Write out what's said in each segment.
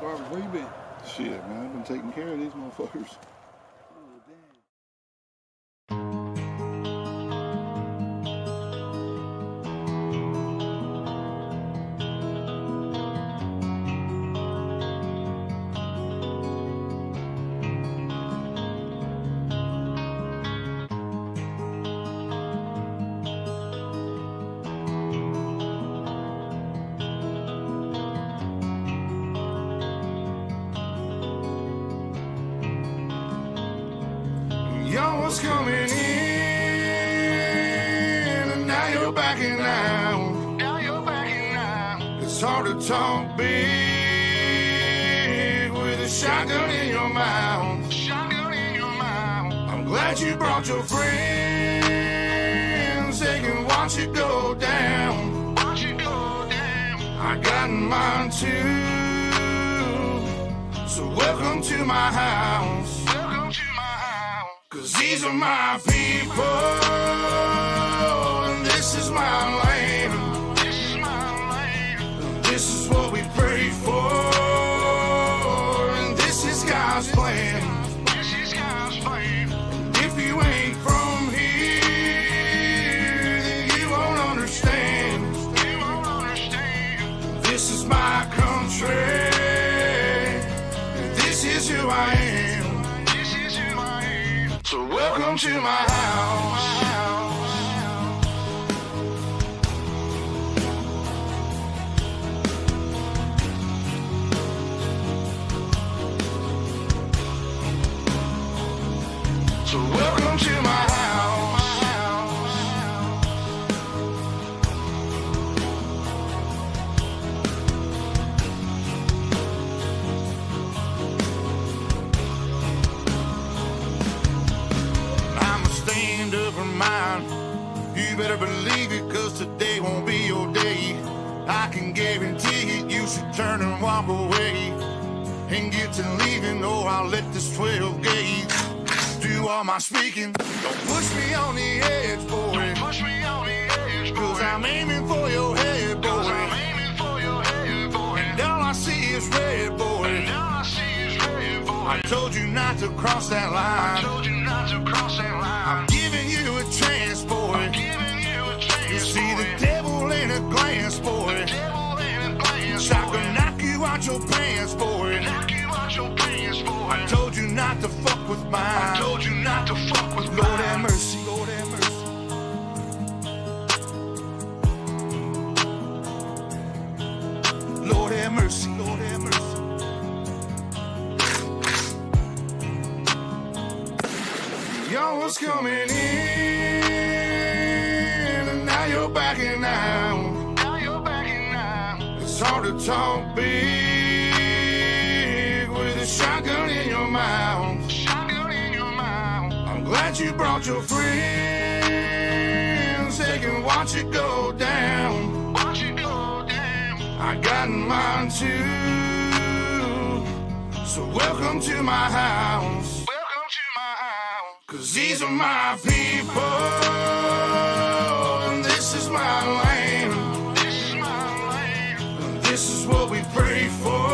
Garbage, where you been? Shit, man, I've been taking care of these motherfuckers. Oh, damn. Y'all was coming in, and now you're backing out. Now you're backing out. It's hard to talk big with a shotgun in your mouth. Shotgun in your mouth. I'm glad you brought your friends. They can watch it go down. Watch it go down. I got mine too. So welcome to my house. Welcome to my house. 'Cause these are my people, and this is my land. This is my land. And this is what we pray for, and this is God's plan. This is God's plan. And if you ain't from here, then you won't understand. You won't understand. This is my country, and this is who I am. So welcome to my house. So welcome to my house. Mine. You better believe it, 'cause today won't be your day. I can guarantee it, you should turn and walk away and get to leaving, or I'll let this 12 gauge do all my speaking. Don't push me on the edge, boy. Don't push me on the edge, boy. 'Cause I'm aiming for your head, boy. 'Cause I'm aiming for your head, boy. And all I see is red, boy. And all I see is red, boy. I told you not to cross that line. I told you not to cross that line. I'm giving you a chance, boy. I'm giving you a chance, you see boy. The devil in a glance, boy. The devil in a glance, I can knock you out your pants, boy. Knock you out your pants, boy. I told you not to fuck with mine. I told you not to fuck with mine. Lord have mercy, Lord have mercy. Lord have mercy, Lord have mercy. Y'all was coming in, and now you're backing out. Now you're backing out. It's hard to talk big with a shotgun in your mouth. Shotgun in your mouth. I'm glad you brought your friends. They can watch it go down. Watch it go down. I got mine too. So welcome to my house. 'Cause these are my people, and this is my land. This is my land. And this is what we pray for,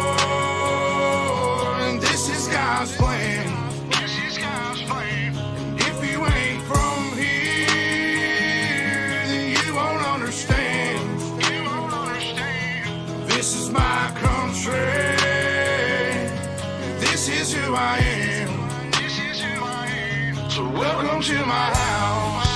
and this is God's plan. This is God's plan. And if you ain't from here, then you won't understand. You won't understand. This is my country, and this is who I am. So welcome to my house.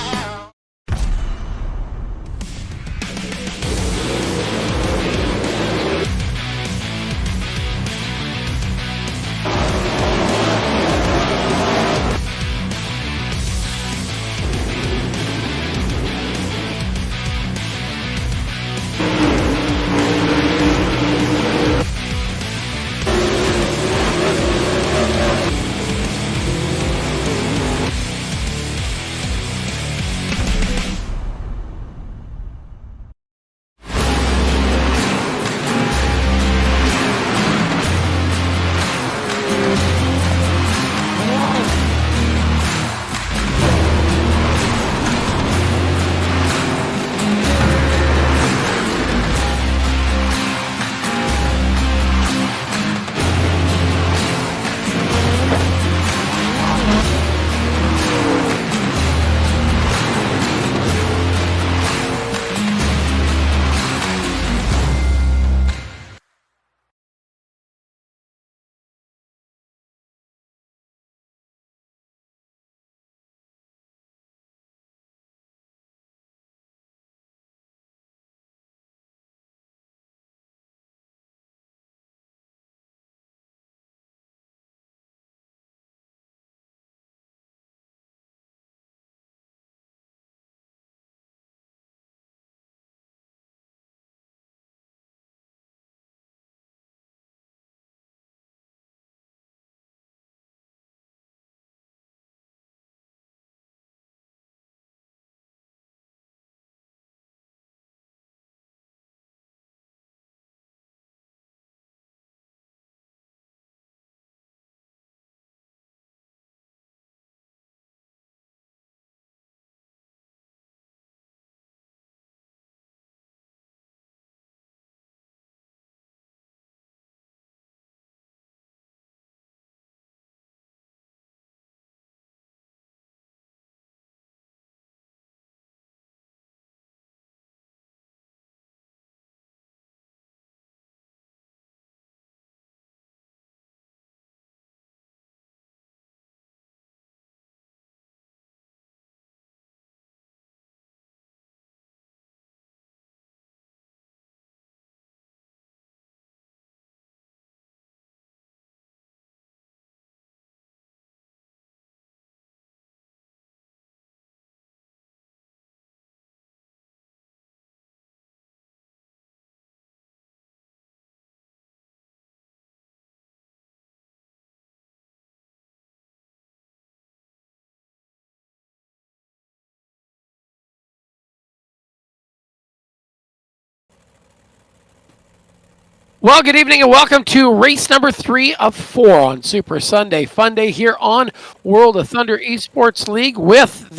Well, good evening and welcome to race number 3 of 4 on Super Sunday Fun Day here on World of Thunder Esports League with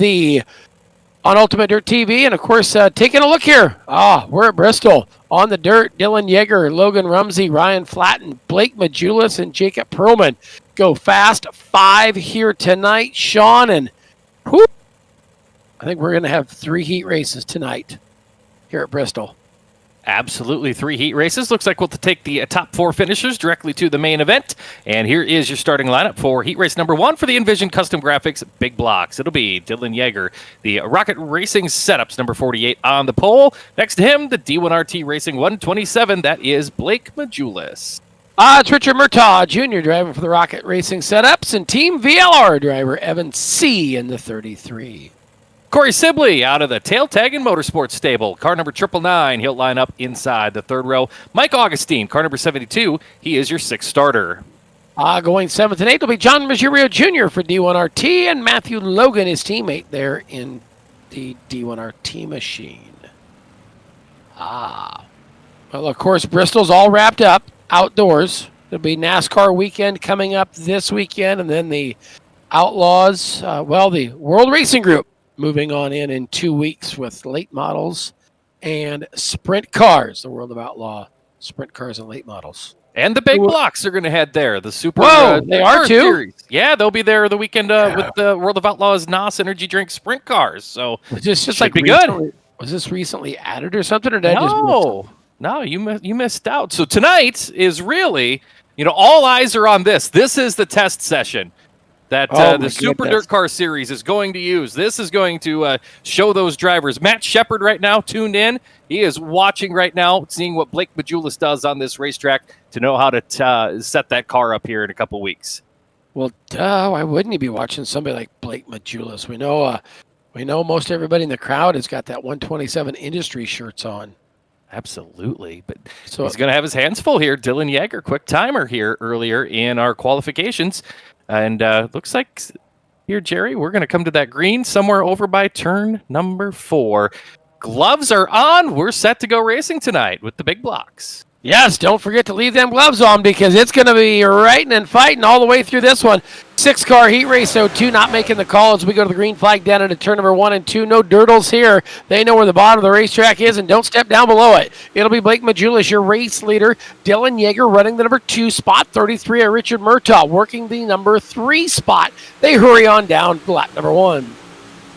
on Ultimate Dirt TV. And of course, taking a look here. We're at Bristol on the dirt. Dylan Yeager, Logan Rumsey, Ryan Flatten, Blake Majulis, and Jacob Perlman go fast 5 here tonight. Sean, and I think we're going to have 3 heat races tonight here at Bristol. Absolutely, 3 heat races. Looks like we'll take the top 4 finishers directly to the main event. And here is your starting lineup for heat race number 1 for the Nvizion Custom Graphics Big Blocks. It'll be Dylan Yeager, the Rocket Racing Setups, number 48 on the pole. Next to him, the D1RT Racing 127. That is Blake Majulis. It's Richard Murtaugh, Jr. driving for the Rocket Racing Setups, and Team VLR driver Evan C. in the 33. Corey Sibley out of the Tail Tag and Motorsports stable. Car number 999. He'll line up inside the 3rd row. Mike Augustine, car number 72. He is your 6th starter. Going 7th and 8th will be John Maggio Jr. for D1RT, and Matthew Logan, his teammate there in the D1RT machine. Well, of course, Bristol's all wrapped up outdoors. There'll be NASCAR weekend coming up this weekend, and then the Outlaws, the World Racing Group, moving on in 2 weeks with late models and sprint cars, the World of Outlaw sprint cars and late models. And the big blocks are going to head there. The Super they are too? Series. Yeah, they'll be there the weekend with the World of Outlaws NOS Energy Drink sprint cars. So this just should be good. Was this recently added or something? Or did I just miss it? No, you missed out. So tonight is really, all eyes are on this. This is the test session that the Super Dirt Car Series is going to use. This is going to show those drivers. Matt Shepard right now tuned in. He is watching right now, seeing what Blake Majulis does on this racetrack to know how to set that car up here in a couple weeks. Well, why wouldn't he be watching somebody like Blake Majulis? We know most everybody in the crowd has got that 127 Industry shirts on. Absolutely, but he's going to have his hands full here. Dylan Yeager, quick timer here earlier in our qualifications. And looks like here, Jerry, we're going to come to that green somewhere over by turn number 4. Gloves are on. We're set to go racing tonight with the big blocks. Yes, don't forget to leave them gloves on because it's going to be writing and fighting all the way through this one. 6-car heat race, so 2 not making the call as we go to the green flag down into turn number 1 and 2. No dirtles here. They know where the bottom of the racetrack is and don't step down below it. It'll be Blake Majulis, your race leader. Dylan Yeager running the number 2 spot. 33 are Richard Murtaugh working the number 3 spot. They hurry on down lap number 1.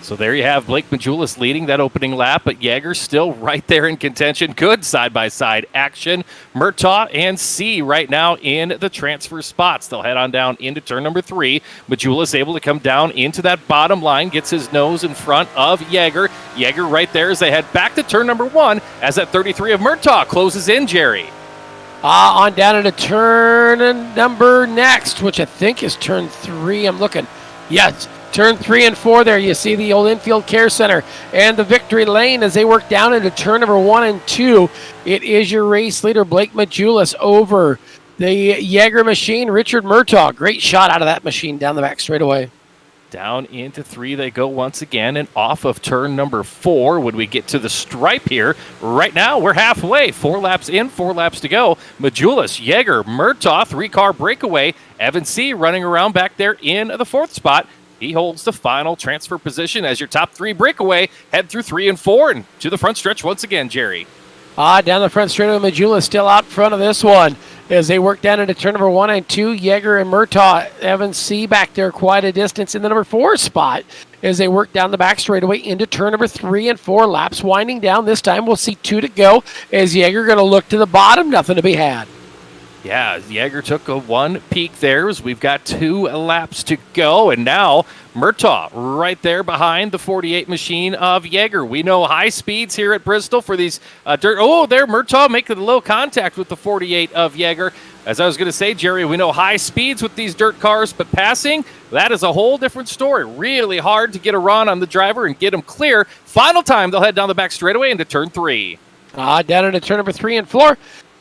So there you have Blake Majulis leading that opening lap, but Yeager still right there in contention. Good side-by-side action. Murtaugh and C right now in the transfer spots. They'll head on down into turn number 3. Majulis able to come down into that bottom line, gets his nose in front of Yeager. Yeager right there as they head back to turn number 1 as that 33 of Murtaugh closes in, Jerry. On down into turn number next, which I think is turn 3. I'm looking. Yes. Turn 3 and 4 there, you see the old infield care center and the victory lane as they work down into turn number 1 and 2. It is your race leader, Blake Majulis, over the Yeager machine, Richard Murtaugh. Great shot out of that machine down the back straightaway. Down into 3 they go once again, and off of turn number 4 when we get to the stripe here. Right now, we're halfway. 4 laps in, 4 laps to go. Majulis, Yeager, Murtaugh, 3-car breakaway. Evan C. running around back there in the 4th spot. He holds the final transfer position as your top 3 breakaway. Head through 3 and 4 and to the front stretch once again, Jerry. Down the front straight of Majulis still out front of this one as they work down into turn number 1 and 2. Yeager and Murtaugh, Evan C. back there quite a distance in the number 4 spot as they work down the back straightaway into turn number 3 and 4. Laps winding down. This time we'll see 2 to go as Yeager going to look to the bottom. Nothing to be had. Yeah, Yeager took a 1 peek there as we've got 2 laps to go, and now Murtaugh right there behind the 48 machine of Yeager. We know high speeds here at Bristol for these dirt. Oh, there Murtaugh making a little contact with the 48 of Yeager. As I was going to say, Jerry, we know high speeds with these dirt cars, but passing, that is a whole different story. Really hard to get a run on the driver and get him clear. Final time, they'll head down the back straightaway into turn 3. Down into turn number 3 and 4.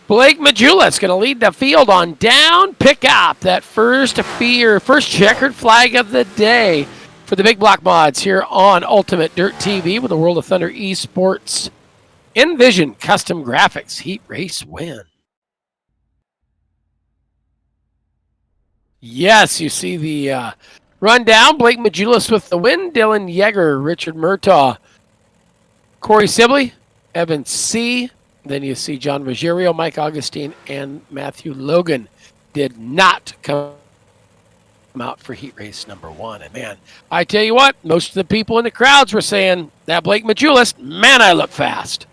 Blake Majulis going to lead the field on down, pick up that first checkered flag of the day for the Big Block mods here on Ultimate Dirt TV with the World of Thunder Esports Nvizion Custom Graphics Heat Race win. Yes, you see the rundown. Blake Majulis with the win. Dylan Yeager, Richard Murtaugh, Corey Sibley, Evan C. Then you see John Ruggiero, Mike Augustine, and Matthew Logan did not come out for heat race number 1. And man, I tell you what, most of the people in the crowds were saying that Blake Majulis, man, I look fast.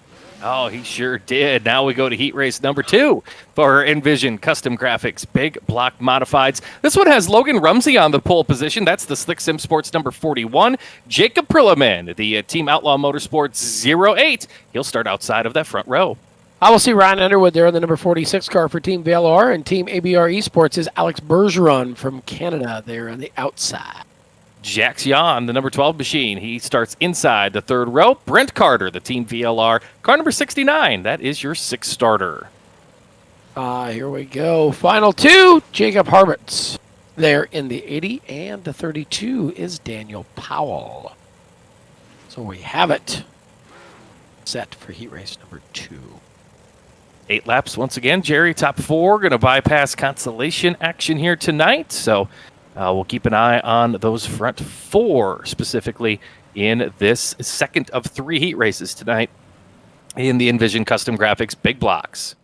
Oh, he sure did. Now we go to heat race number 2 for Nvizion Custom Graphics Big Block Modifieds. This one has Logan Rumsey on the pole position. That's the Slick Sim Sports number 41. Jacob Perliman, the Team Outlaw Motorsports 08. He'll start outside of that front row. I will see Ryan Underwood there in the number 46 car for Team VLR, and Team ABR Esports is Alex Bergeron from Canada there on the outside. Jax Jan, the number 12 machine. He starts inside the third row. Brent Carter, the Team VLR, car number 69. That is your 6th starter. Here we go. Final 2, Jacob Harberts there in the 80, and the 32 is Daniel Powell. So we have it set for heat race number 2. 8 laps once again. Jerry, top 4. Going to bypass consolation action here tonight. So we'll keep an eye on those front 4 specifically in this second of 3 heat races tonight in the Nvizion Custom Graphics Big Blocks.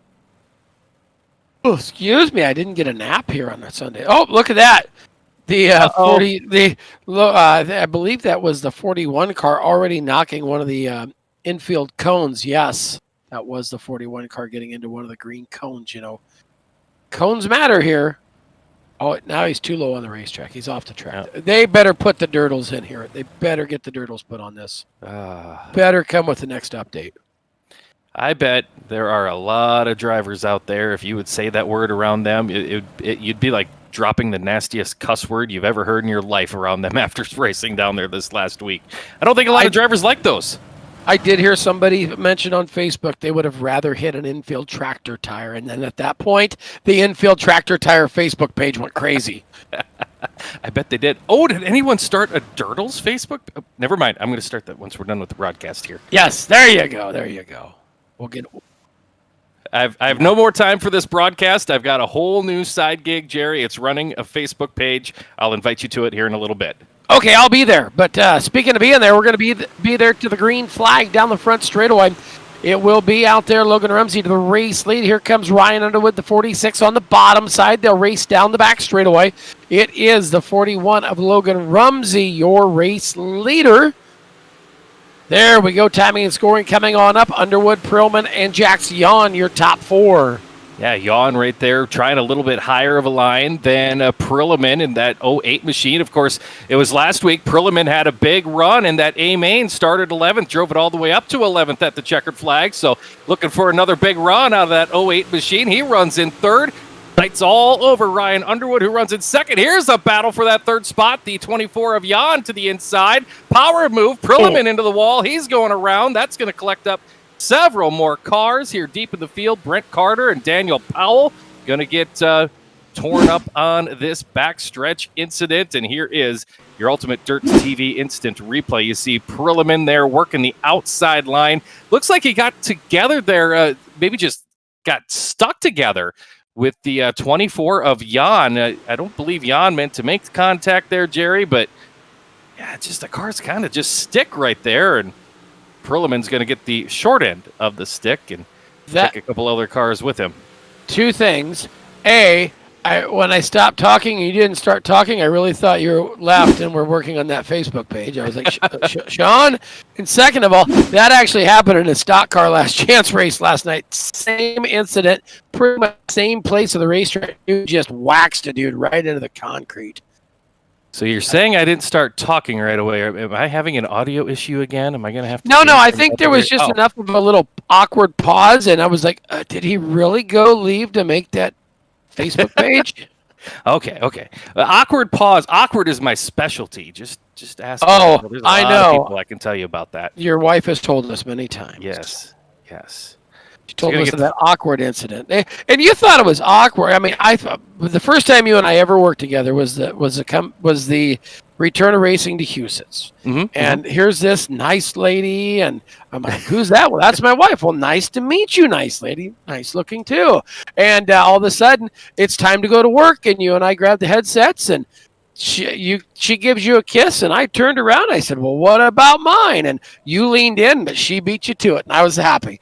Oh, excuse me, I didn't get a nap here on that Sunday. Oh, look at that. The 40, I believe that was the 41 car already knocking one of the infield cones. Yes, that was the 41 car getting into one of the green cones. You know, cones matter here. Oh, now he's too low on the racetrack. He's off the track. Yeah. They better put the dirtles in here. They better get the dirtles put on this. Better come with the next update. I bet there are a lot of drivers out there. If you would say that word around them, you'd be like dropping the nastiest cuss word you've ever heard in your life around them after racing down there this last week. I don't think a lot of drivers like those. I did hear somebody mention on Facebook they would have rather hit an infield tractor tire, and then at that point, the infield tractor tire Facebook page went crazy. I bet they did. Oh, did anyone start a Dirtles Facebook? Oh, never mind. I'm going to start that once we're done with the broadcast here. Yes, there you go. There you go. We'll get. I have no more time for this broadcast. I've got a whole new side gig, Jerry. It's running a Facebook page. I'll invite you to it here in a little bit. Okay, I'll be there. But speaking of being there, we're going to be there to the green flag down the front straightaway. It will be out there. Logan Rumsey to the race lead. Here comes Ryan Underwood, the 46 on the bottom side. They'll race down the back straightaway. It is the 41 of Logan Rumsey, your race leader. There we go. Timing and scoring coming on up. Underwood, Perlman, and Jax Jan, your top 4. Yeah, Jan right there trying a little bit higher of a line than Perlman in that 08 machine. Of course, it was last week. Perlman had a big run in that A-main, started 11th, drove it all the way up to 11th at the checkered flag. So looking for another big run out of that 08 machine. He runs in 3rd. Lights all over Ryan Underwood, who runs in 2nd. Here's a battle for that 3rd spot. The 24 of Jan to the inside. Power move. Perlman into the wall. He's going around. That's going to collect up several more cars here deep in the field. Brent Carter and Daniel Powell going to get torn up on this backstretch incident. And here is your Ultimate Dirt TV instant replay. You see Perlman there working the outside line. Looks like he got together there, maybe just got stuck together with the 24 of Jan. I don't believe Jan meant to make contact there, Jerry, but yeah, just the cars kind of just stick right there, and Perlman's going to get the short end of the stick and take a couple other cars with him. 2 things. A, when I stopped talking and you didn't start talking, I really thought you left and were working on that Facebook page. I was like, Sean? And second of all, that actually happened in a stock car last chance race last night. Same incident, pretty much same place of the racetrack. You just waxed a dude right into the concrete. So you're saying I didn't start talking right away. Am I having an audio issue again? Am I going to have to... No, I think there was just enough of a little awkward pause, and I was like, did he really go leave to make that Facebook page? Okay. Awkward pause. Awkward is my specialty. Just ask. Oh, There's I lot know. of people I can tell you about that. Your wife has told us many times. Yes. She told us of that awkward incident, and you thought it was awkward. I mean, I thought the first time you and I ever worked together was the return of racing to Huset's. Mm-hmm. And here's this nice lady, and I'm like, who's that? Well, that's my wife. Well, nice to meet you, nice lady. Nice looking too. And all of a sudden, it's time to go to work, and you and I grab the headsets, and she gives you a kiss, and I turned around. I said, well, what about mine? And you leaned in, but she beat you to it, and I was happy.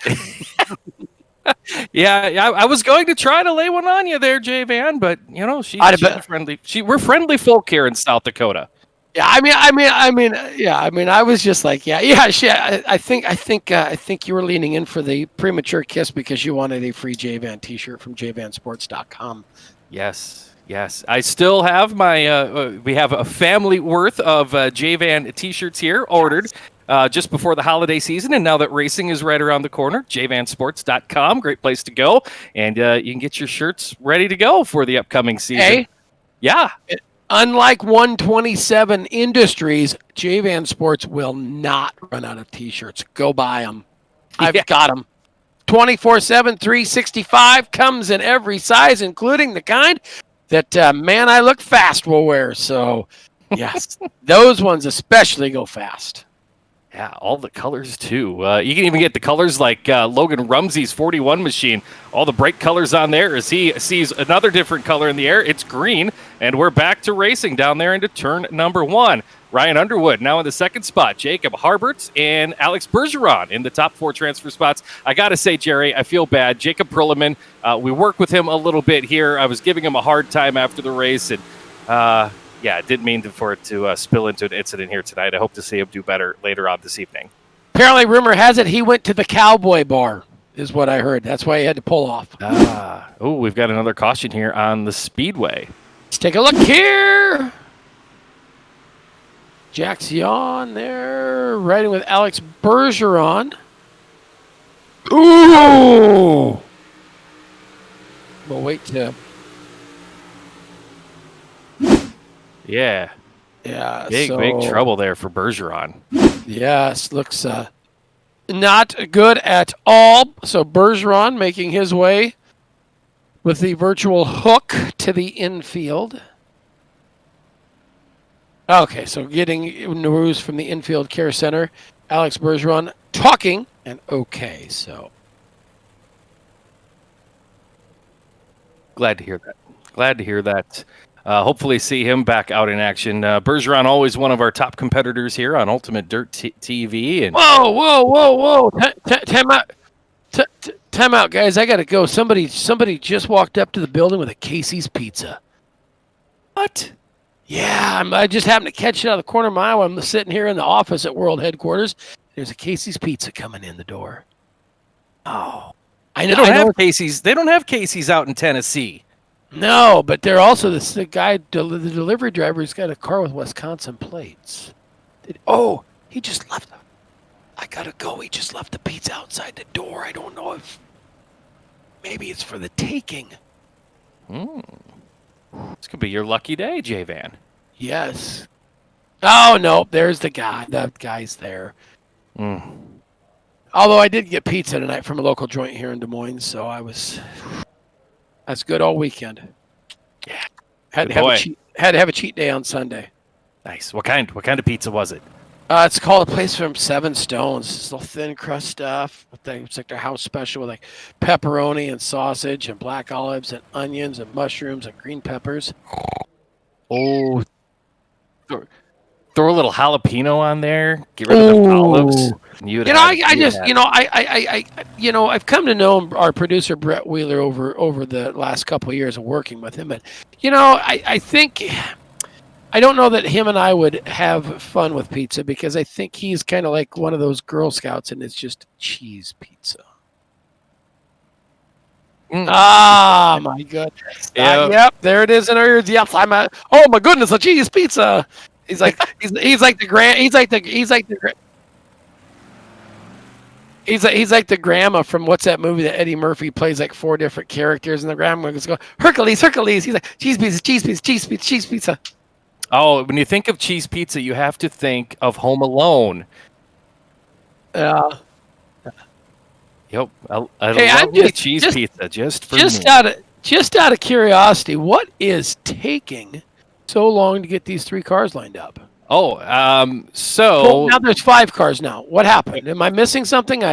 Yeah, I was going to try to lay one on you there, Jay Van, but she's friendly. We're friendly folk here in South Dakota. Yeah, I was just like, yeah. I think you were leaning in for the premature kiss because you wanted a free Jay Van T-shirt from jvansports.com. Yes. I still have my. We have a family worth of Jay Van T-shirts here ordered. Just before the holiday season, and now that racing is right around the corner, jvansports.com, great place to go, and you can get your shirts ready to go for the upcoming season. Hey, yeah. Unlike 127 Industries, J-Van Sports will not run out of T-shirts. Go buy them. I've got them. 24/7, 365, comes in every size, including the kind that Man I Look Fast will wear. So, yes, those ones especially go fast. Yeah, all the colors, too. You can even get the colors like Logan Rumsey's 41 machine. All the bright colors on there as he sees another different color in the air. It's green, and we're back to racing down there into turn number 1. Ryan Underwood now in the second spot. Jacob Harbert and Alex Bergeron in the top 4 transfer spots. I got to say, Jerry, I feel bad. Jacob Perleman, we worked with him a little bit here. I was giving him a hard time after the race, and yeah, didn't mean for it to spill into an incident here tonight. I hope to see him do better later on this evening. Apparently, rumor has it he went to the Cowboy Bar, is what I heard. That's why he had to pull off. Oh, we've got another caution here on the Speedway. Let's take a look here. Jack's Yawn there, riding with Alex Bergeron. Ooh! We'll wait to... Yeah. Yeah. Big trouble there for Bergeron. Yes, looks not good at all. So Bergeron making his way with the virtual hook to the infield. Okay, so getting news from the infield care center. Alex Bergeron talking, and okay, so. Glad to hear that. Hopefully see him back out in action. Bergeron, always one of our top competitors here on Ultimate Dirt TV. And Whoa. Time out, guys. I got to go. Somebody just walked up to the building with a Casey's pizza. What? Yeah, I just happened to catch it out of the corner of my eye while I'm sitting here in the office at World Headquarters. There's a Casey's pizza coming in the door. Oh. They don't have Casey's. They don't have Casey's out in Tennessee. No, but they're also the guy, the delivery driver, has got a car with Wisconsin plates. He just left. I gotta go. He just left the pizza outside the door. I don't know if maybe it's for the taking. This could be your lucky day, Jay Van. Yes. Oh no, there's the guy. That guy's there. Although I did get pizza tonight from a local joint here in Des Moines, so that's good all weekend. Yeah. Had to have a cheat day on Sunday. Nice. What kind of pizza was it? It's called a place from Seven Stones. It's little thin crust stuff. It's like their house special with like pepperoni and sausage and black olives and onions and mushrooms and green peppers. Oh, throw a little jalapeno on there. Get rid of the olives. I've come to know our producer Brett Wheeler over the last couple of years of working with him, and I think. I don't know that him and I would have fun with pizza because I think he's kind of like one of those Girl Scouts and it's just cheese pizza. Ah, my goodness. Yep, there it is in our ears. Yes, oh my goodness, a cheese pizza. He's like the grandma from what's that movie that Eddie Murphy plays like 4 different characters and the grandma goes Hercules. He's like cheese pizza. Oh, when you think of cheese pizza, you have to think of Home Alone. Yeah. Yep. Lovely cheese pizza just for me. Just out of curiosity, what is taking so long to get these 3 cars lined up? So now there's 5 cars now. What happened? Am I missing something?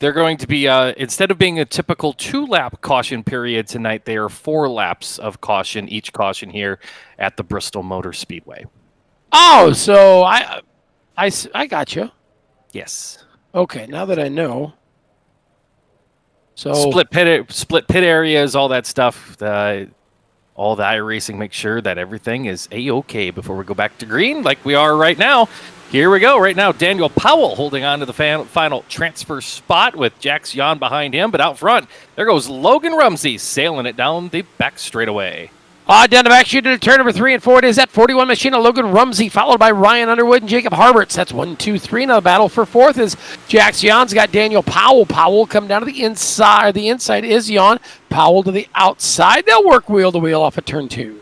they're going to be, instead of being a typical 2-lap caution period tonight, they are 4 laps of caution, each caution here at the Bristol Motor Speedway. Oh, so I got you. Yes. Okay, now that I know. So Split pit areas, all that stuff. All the iRacing, make sure that everything is A-OK before we go back to green like we are right now. Here we go. Right now, Daniel Powell holding on to the final transfer spot with Jax Jan behind him. But out front, there goes Logan Rumsey sailing it down the back straightaway. Down the back street to turn number 3 and 4. It is that 41 machine of Logan Rumsey, followed by Ryan Underwood and Jacob Harberts. That's 1, 2, 3. Now the battle for 4th is Jax Jan's got Daniel Powell. Powell come down to the inside. The inside is Jan. Powell to the outside. They'll work wheel to wheel off of turn 2.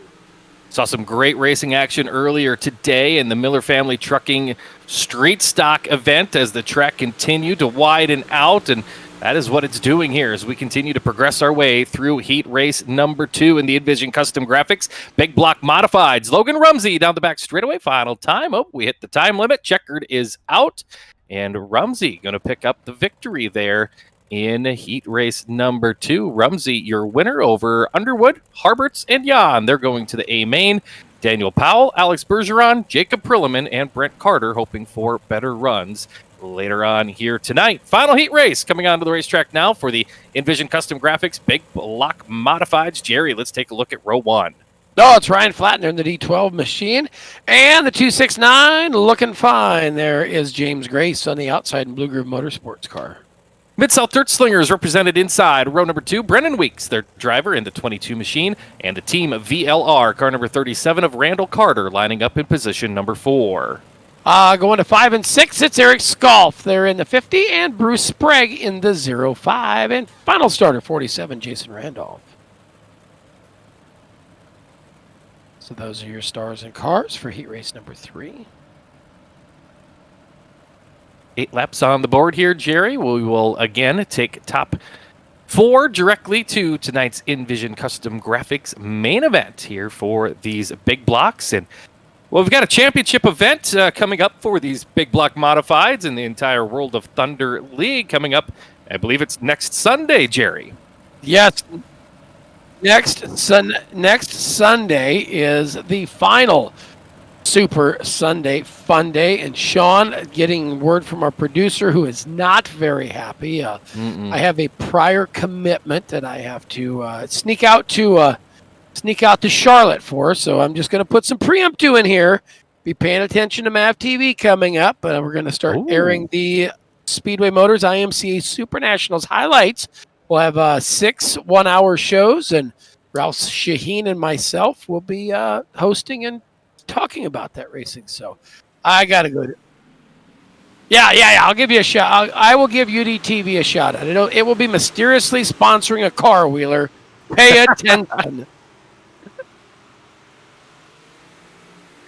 Saw some great racing action earlier today in the Miller Family Trucking Street Stock event as the track continued to widen out, and that is what it's doing here as we continue to progress our way through heat race number 2 in the Nvizion Custom Graphics Big Block Modifieds. Logan Rumsey down the back straightaway, final time. Oh, we hit the time limit. Checkered is out, and Rumsey going to pick up the victory there in heat race number 2. Rumsey, your winner over Underwood, Harberts, and Jan. They're going to the A main. Daniel Powell, Alex Bergeron, Jacob Perliman, and Brent Carter hoping for better runs later on here tonight. Final heat race coming onto the racetrack now for the Nvizion Custom Graphics Big Block Modifieds. Jerry, let's take a look at row 1. Oh, it's Ryan Flattner in the D12 machine. And the 269 looking fine. There is James Grace on the outside in Blue Groove Motorsports car. Mid-South Dirt Slingers represented inside row number 2. Brennan Weeks, their driver in the 22 machine, and the team of VLR, car number 37 of Randall Carter, lining up in position number 4. Going to 5 and 6, it's Eric Skolf. They're in the 50, and Bruce Sprague in the 05. And final starter, 47, Jason Randolph. So those are your stars and cars for heat race number 3. 8 laps on the board here, Jerry. We will again take top 4 directly to tonight's Nvizion Custom Graphics main event here for these big blocks. And well, we've got a championship event coming up for these big block modifieds in the entire World of Thunder League coming up. I believe it's next Sunday, Jerry. Yes. Next Sunday is the final Super Sunday Fun Day, and Sean, getting word from our producer who is not very happy. I have a prior commitment that I have to sneak out to Charlotte for, so I'm just going to put some preemptive in here. Be paying attention to MAV TV coming up, but we're going to start airing the Speedway Motors IMCA Super Nationals highlights. We'll have 6 one-hour shows, and Ralph Shaheen and myself will be hosting and talking about that racing. So I got to go. Yeah. I'll give you a shot. I will give UDTV a shot. I know it will be mysteriously sponsoring a car, Wheeler. Pay attention.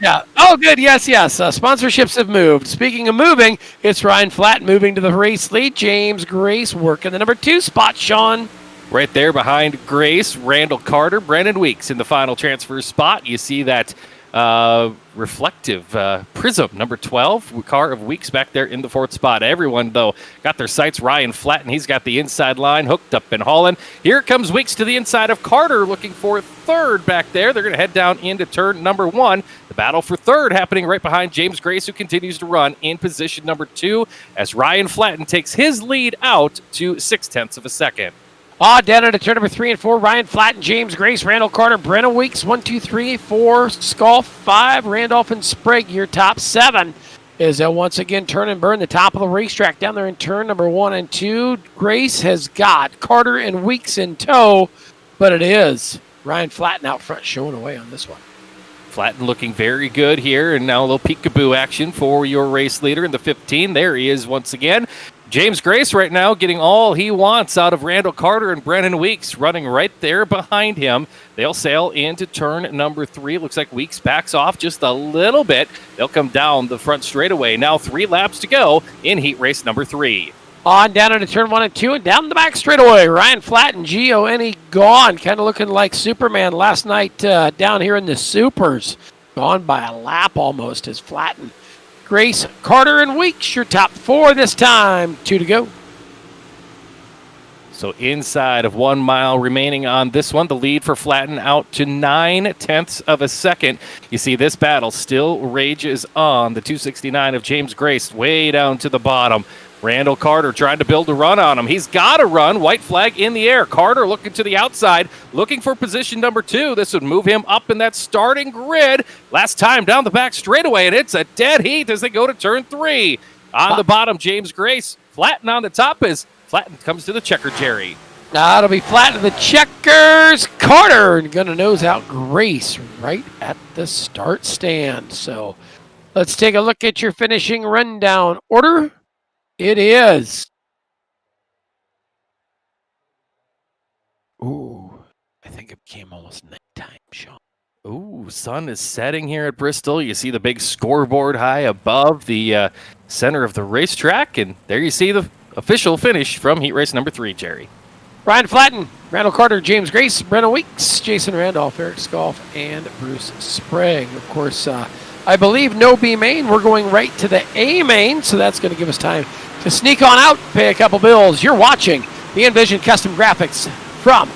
Yeah. Oh, good. Yes. Sponsorships have moved. Speaking of moving, it's Ryan Flatt moving to the race lead. James Grace working the number 2 spot, Sean. Right there behind Grace, Randall Carter, Brandon Weeks in the final transfer spot. You see that reflective prism number 12 car of Weeks back there in the 4th spot. Everyone though got their sights. Ryan Flatten, he's got the inside line hooked up and hauling. Here comes Weeks to the inside of Carter, looking for 3rd back there. They're going to head down into turn number 1. The battle for 3rd happening right behind James Grace, who continues to run in position number 2 as Ryan Flatten takes his lead out to 0.6 of a second. Down into turn number 3 and 4, Ryan Flatten, James Grace, Randall Carter, Brenna Weeks, 1, 2, 3, 4, Skolf, 5, Randolph and Sprague. Your top 7 is once again turn and burn the top of the racetrack down there in turn number 1 and 2. Grace has got Carter and Weeks in tow, but it is Ryan Flatten out front showing away on this one. Flatten looking very good here, and now a little peekaboo action for your race leader in the 15. There he is once again. James Grace right now getting all he wants out of Randall Carter and Brennan Weeks running right there behind him. They'll sail into turn number 3. Looks like Weeks backs off just a little bit. They'll come down the front straightaway. Now 3 laps to go in heat race number 3. On down into turn 1 and 2 and down the back straightaway. Ryan Flatten, G-O-N-E, gone. Kind of looking like Superman last night down here in the Supers. Gone by a lap almost as Flatten. Grace, Carter, and Weeks, your top 4 this time. 2 to go. So inside of 1 mile remaining on this one, the lead for Flatten out to 9/10 of a second. You see this battle still rages on. The 269 of James Grace way down to the bottom. Randall Carter trying to build a run on him. He's got a run. White flag in the air. Carter looking to the outside, looking for position number 2. This would move him up in that starting grid. Last time down the back straightaway, and it's a dead heat as they go to turn 3. On the bottom, James Grace. Flatten on the top is Flatten comes to the checker, Jerry. Now it'll be Flatten to the checkers. Carter going to nose out Grace right at the start stand. So let's take a look at your finishing rundown order. It is. Ooh, I think it became almost nighttime, Sean. Ooh, sun is setting here at Bristol. You see the big scoreboard high above the center of the racetrack, and there you see the official finish from heat race number 3, Jerry. Ryan Flatten, Randall Carter, James Grace, Brennan Weeks, Jason Randolph, Eric Scoff, and Bruce Sprague. Of course, I believe no B main. We're going right to the A main, so that's going to give us time to sneak on out, pay a couple bills. You're watching the Nvizion Custom Graphics from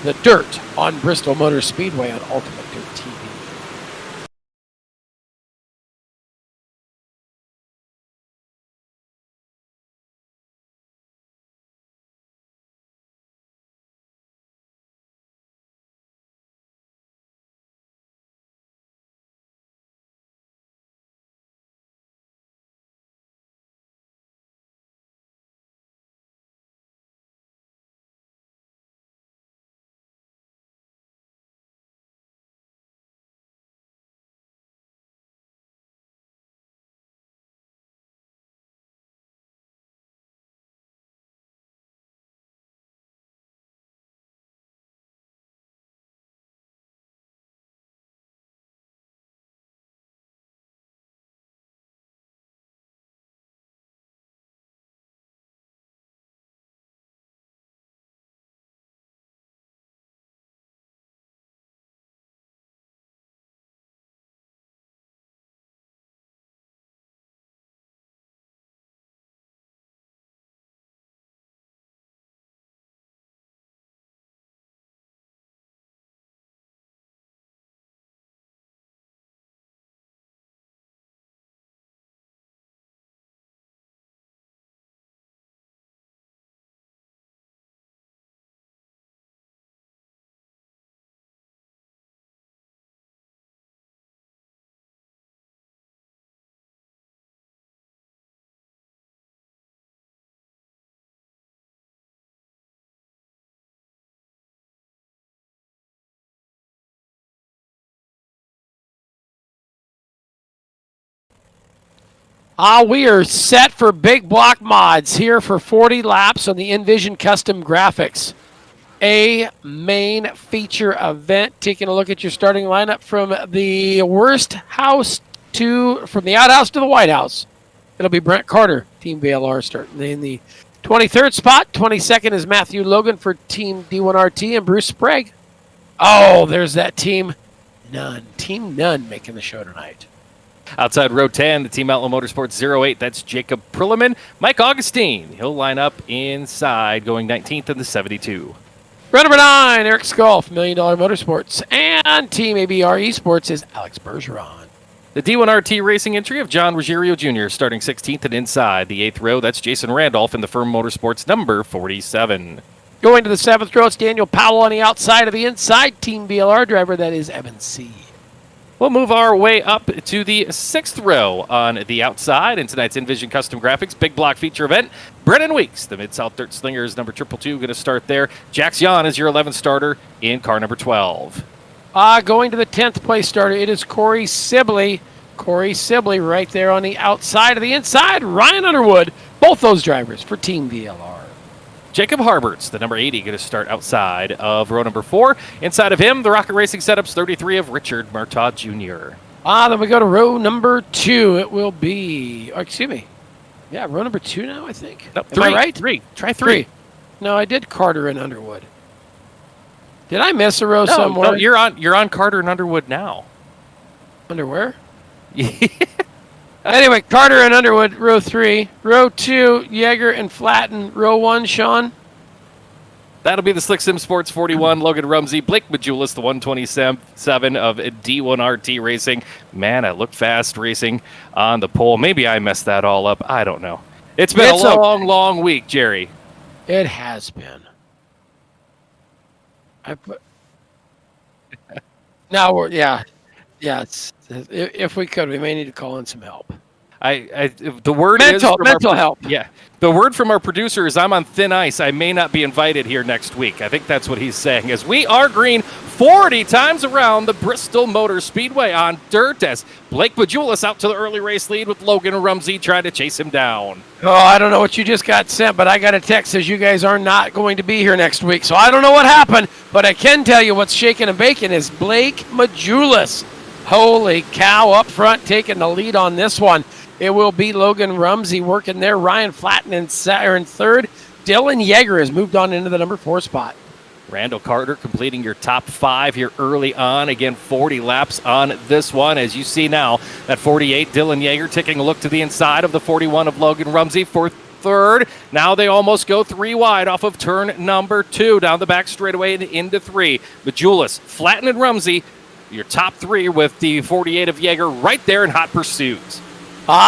the dirt on Bristol Motor Speedway on UltimateDirtTV. We are set for big block mods here for 40 laps on the Nvizion Custom Graphics. A main feature event. Taking a look at your starting lineup from the worst house from the outhouse to the White House. It'll be Brent Carter, Team VLR, starting in the 23rd spot. 22nd is Matthew Logan for Team D1RT and Bruce Sprague. Oh, there's that Team None. Team None making the show tonight. Outside row 10, the Team Outlaw Motorsports 08, that's Jacob Prilliman. Mike Augustine, he'll line up inside, going 19th in the 72. Row number 9, Eric Scoff, $1 Million Motorsports. And Team ABR Esports is Alex Bergeron. The D1RT Racing entry of John Ruggiero Jr. starting 16th and inside. The 8th row, that's Jason Randolph in the Firm Motorsports number 47. Going to the 7th row, it's Daniel Powell on the outside of the inside. Team VLR driver, that is Evan C. We'll move our way up to the 6th row on the outside in tonight's Nvizion Custom Graphics Big Block Feature event. Brennan Weeks, the Mid-South Dirt Slingers, number 222, going to start there. Jax Yan is your 11th starter in car number 12. Going to the 10th place starter, it is Corey Sibley. Corey Sibley right there on the outside of the inside. Ryan Underwood, both those drivers for Team VLR. Jacob Harberts, the number 80, going to start outside of row number 4. Inside of him, the Rocket Racing Setups 33 of Richard Murtaugh Jr. Then we go to row number 2. It will be, excuse me. Yeah, row number 2 now, I think. Nope, Am I right? 3. Try 3. No, I did Carter and Underwood. Did I miss a row somewhere? No, you're on Carter and Underwood now. Underwear? Anyway, Carter and Underwood, row 3. Row 2, Yeager and Flatten. Row 1, Sean. That'll be the Slick Sim Sports 41, Logan Rumsey, Blake Majulis, the 127 of D1RT Racing. Man, I looked fast racing on the pole. Maybe I messed that all up. I don't know. It's been a long week, Jerry. It has been. Now we're if we could, we may need to call in some help. The word mental help. Yeah, the word from our producer is I'm on thin ice. I may not be invited here next week. I think that's what he's saying. As we are green 40 times around the Bristol Motor Speedway on dirt, as Blake Majulis out to the early race lead with Logan Rumsey trying to chase him down. Oh, I don't know what you just got sent, but I got a text says you guys are not going to be here next week. So I don't know what happened, but I can tell you what's shaking and baking is Blake Majulis. Holy cow, up front taking the lead on this one. It will be Logan Rumsey working there. Ryan Flatten in third. Dylan Yeager has moved on into the number 4 spot. Randall Carter completing your top 5 here early on. Again, 40 laps on this one. As you see now, at 48, Dylan Yeager taking a look to the inside of the 41 of Logan Rumsey for third. Now they almost go 3 wide off of turn number 2. Down the back straightaway and into 3. Majulis, Flatten, and Rumsey, your top 3 with the 48 of Yeager right there in hot pursuit.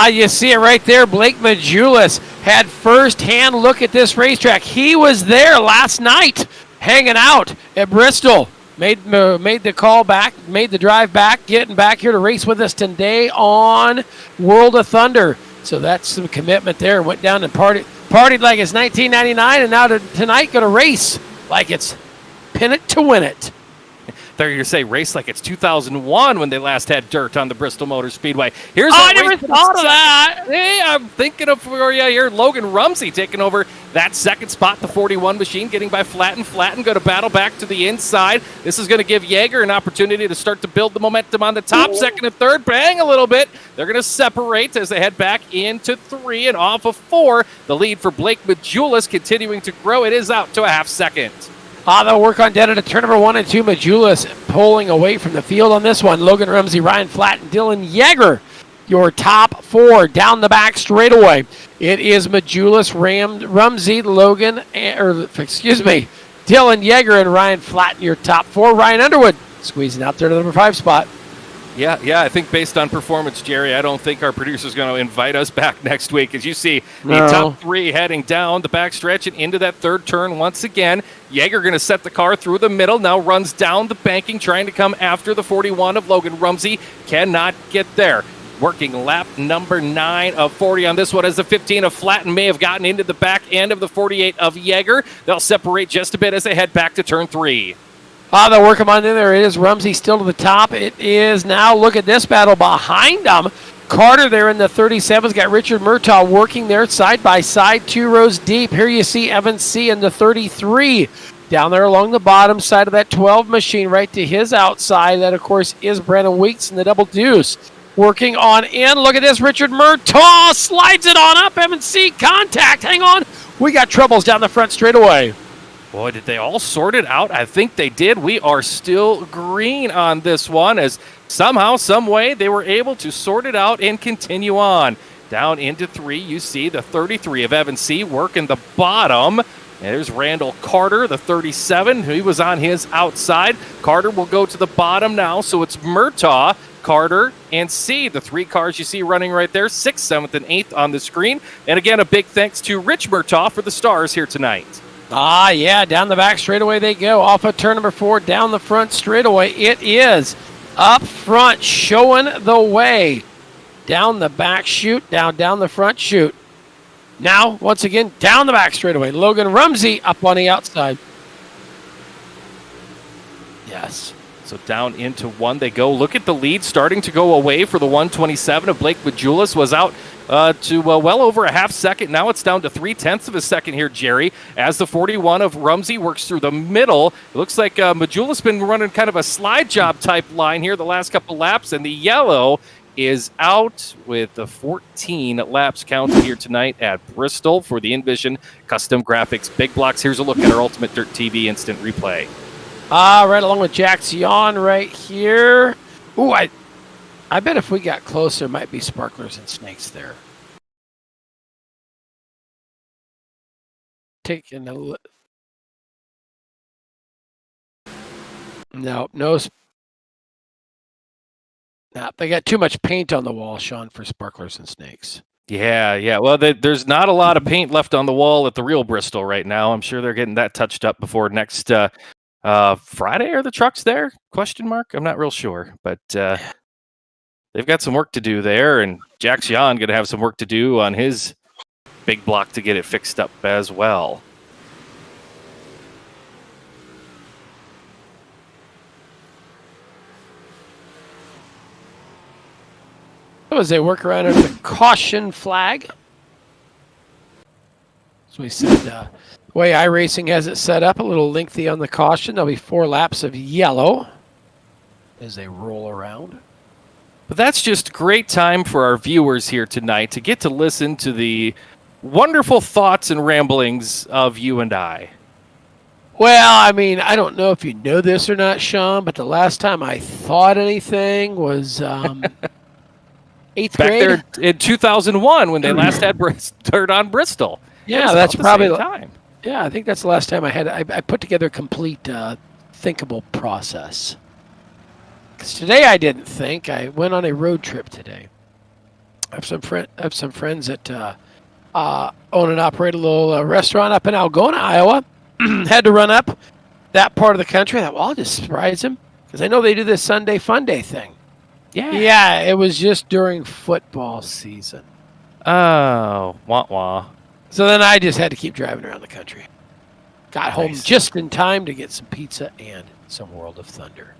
You see it right there. Blake Majulis had first-hand look at this racetrack. He was there last night hanging out at Bristol. Made the call back, made the drive back, getting back here to race with us today on World of Thunder. So that's some commitment there. Went down and partied like it's 1999, and now tonight going to race like it's pin it to win it. They're going to say race like it's 2001 when they last had dirt on the Bristol Motor Speedway. I never thought of that. Hey, I'm thinking of for you here. Logan Rumsey taking over that second spot, the 41 machine, getting by Flatten. Flatten going to battle back to the inside. This is going to give Yeager an opportunity to start to build the momentum on the top. Second and third, bang a little bit. They're going to separate as they head back into 3 and off of 4. The lead for Blake Majulis continuing to grow. It is out to a half second. They'll work on dead at turn number 1 and 2. Majulis pulling away from the field on this one. Logan Rumsey, Ryan Flatten, Dylan Yeager, your top 4 down the back straightaway. It is Majulis, Rumsey, Dylan Yeager, and Ryan Flatten, your top 4. Ryan Underwood squeezing out there to the number 5 spot. Yeah, I think based on performance, Jerry, I don't think our producer's going to invite us back next week. As you see, the top 3 heading down the backstretch and into that third turn once again. Yeager going to set the car through the middle, now runs down the banking, trying to come after the 41 of Logan Rumsey. Cannot get there. Working lap number 9 of 40 on this one, as the 15 of Flatten may have gotten into the back end of the 48 of Yeager. They'll separate just a bit as they head back to turn 3. They'll work him on in there. It is Rumsey still to the top. It is now, look at this battle behind them. Carter there in the 37's got Richard Murtaugh working there side by side, 2 rows deep. Here you see Evan C. in the 33. Down there along the bottom side of that 12 machine right to his outside. That, of course, is Brandon Weeks in the double deuce. Working on in. Look at this. Richard Murtaugh slides it on up. Evan C. Contact. Hang on. We got troubles down the front straightaway. Boy, did they all sort it out? I think they did. We are still green on this one, as somehow, some way, they were able to sort it out and continue on. Down into 3, you see the 33 of Evan C. working the bottom. And there's Randall Carter, the 37. He was on his outside. Carter will go to the bottom now, so it's Murtaugh, Carter, and C, the 3 cars you see running right there, 6th, 7th, and 8th on the screen. And again, a big thanks to Rich Murtaugh for the stars here tonight. Down the back straightaway they go. Off of turn number 4, down the front straightaway. It is up front, showing the way. Down the back chute, down the front chute. Now, once again, down the back straightaway. Logan Rumsey up on the outside. Yes. So down into 1 they go. Look at the lead starting to go away for the 127 of Blake Majulis. Was out to well over a half second. Now it's down to 0.3 of a second here, Jerry, as the 41 of Rumsey works through the middle. It looks like Majulis been running kind of a slide job type line here the last couple laps, and the yellow is out with the 14 laps counted here tonight at Bristol for the Nvizion Custom Graphics Big Blocks. Here's a look at our Ultimate Dirt TV instant replay. Right along with Jack's Yawn right here. I bet if we got close, there might be sparklers and snakes there. Taking a look. No, no. No, they got too much paint on the wall, Sean, for sparklers and snakes. Yeah. Well, there's not a lot of paint left on the wall at the real Bristol right now. I'm sure they're getting that touched up before next Friday. Are the trucks there? Question mark. I'm not real sure, but they've got some work to do there, and Jack Xian going to have some work to do on his big block to get it fixed up as well. As they work around under the caution flag. As we said, the way iRacing has it set up, a little lengthy on the caution. There'll be 4 laps of yellow as they roll around. But that's just great time for our viewers here tonight to get to listen to the wonderful thoughts and ramblings of you and I. Well, I mean, I don't know if you know this or not, Sean, but the last time I thought anything was 8th Back grade. there in 2001 when they last had dirt on Bristol. Yeah, that's probably the time. Yeah, I think that's the last time I put together a complete thinkable process. Because today I didn't think. I went on a road trip today. I have some friends that own and operate a little restaurant up in Algona, Iowa. Had to run up that part of the country. I thought, well, I'll just surprise them because I know they do this Sunday Fun Day thing. Yeah, it was just during football season. Oh, wah. So then I just had to keep driving around the country. Got home just in time to get some pizza and some World of Thunder.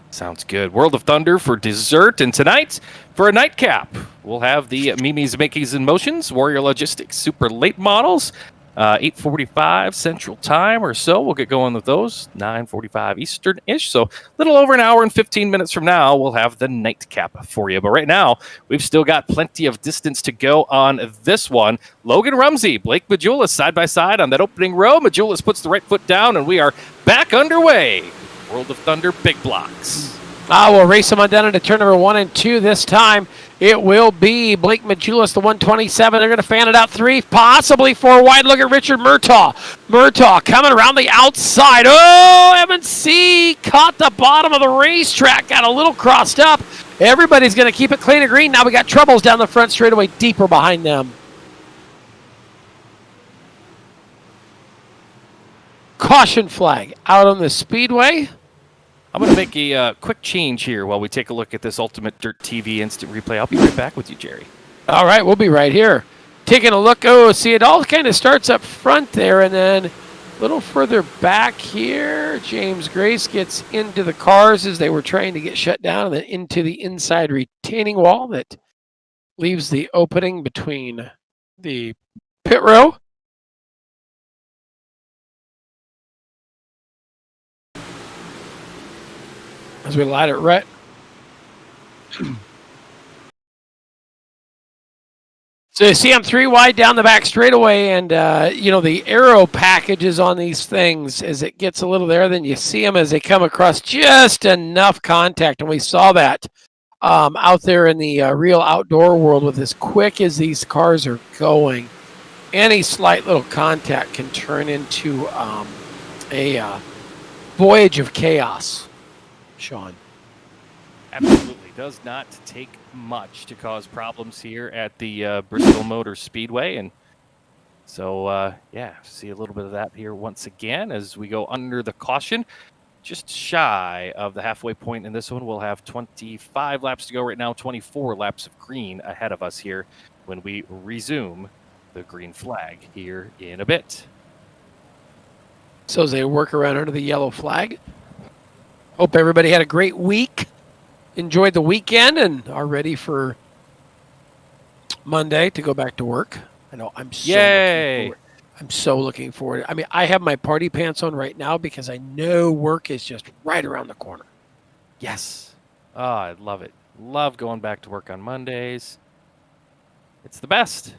Sounds good. World of Thunder for dessert. And tonight, for a nightcap, we'll have the Mimi's Mickey's in Motions, Warrior Logistics Super Late Models, 8:45 Central Time or so. We'll get going with those, 9:45 Eastern-ish. So a little over an hour and 15 minutes from now, we'll have the nightcap for you. But right now, we've still got plenty of distance to go on this one. Logan Rumsey, Blake Majulis side by side on that opening row. Majulis puts the right foot down, and we are back underway. World of Thunder Big Blocks. We'll race them on down into turn number 1 and 2 this time. It will be Blake Majulis, the 127. They're going to fan it out 3, possibly 4 wide. Look at Richard Murtaugh. Murtaugh coming around the outside. Oh, M&C caught the bottom of the racetrack. Got a little crossed up. Everybody's going to keep it clean and green. Now we got troubles down the front straightaway, deeper behind them. Caution flag out on the speedway. I'm going to make a quick change here while we take a look at this Ultimate Dirt TV instant replay. I'll be right back with you, Jerry. All right, we'll be right here. Taking a look. Oh, see, it all kind of starts up front there, and then a little further back here, James Grace gets into the cars as they were trying to get shut down, and then into the inside retaining wall that leaves the opening between the pit row. As we light it right. So you see I'm 3 wide down the back straightaway, and the aero packages on these things, as it gets a little there, then you see them as they come across just enough contact, and we saw that out there in the real outdoor world with as quick as these cars are going. Any slight little contact can turn into a voyage of chaos. Sean. Absolutely. Does not take much to cause problems here at the Bristol Motor Speedway. And so, see a little bit of that here once again as we go under the caution. Just shy of the halfway point in this one. We'll have 25 laps to go right now, 24 laps of green ahead of us here when we resume the green flag here in a bit. So as they work around under the yellow flag. Hope everybody had a great week, enjoyed the weekend, and are ready for Monday to go back to work. I know I'm so looking forward. I mean, I have my party pants on right now because I know work is just right around the corner. Yes. Oh, I love it. Love going back to work on Mondays. It's the best.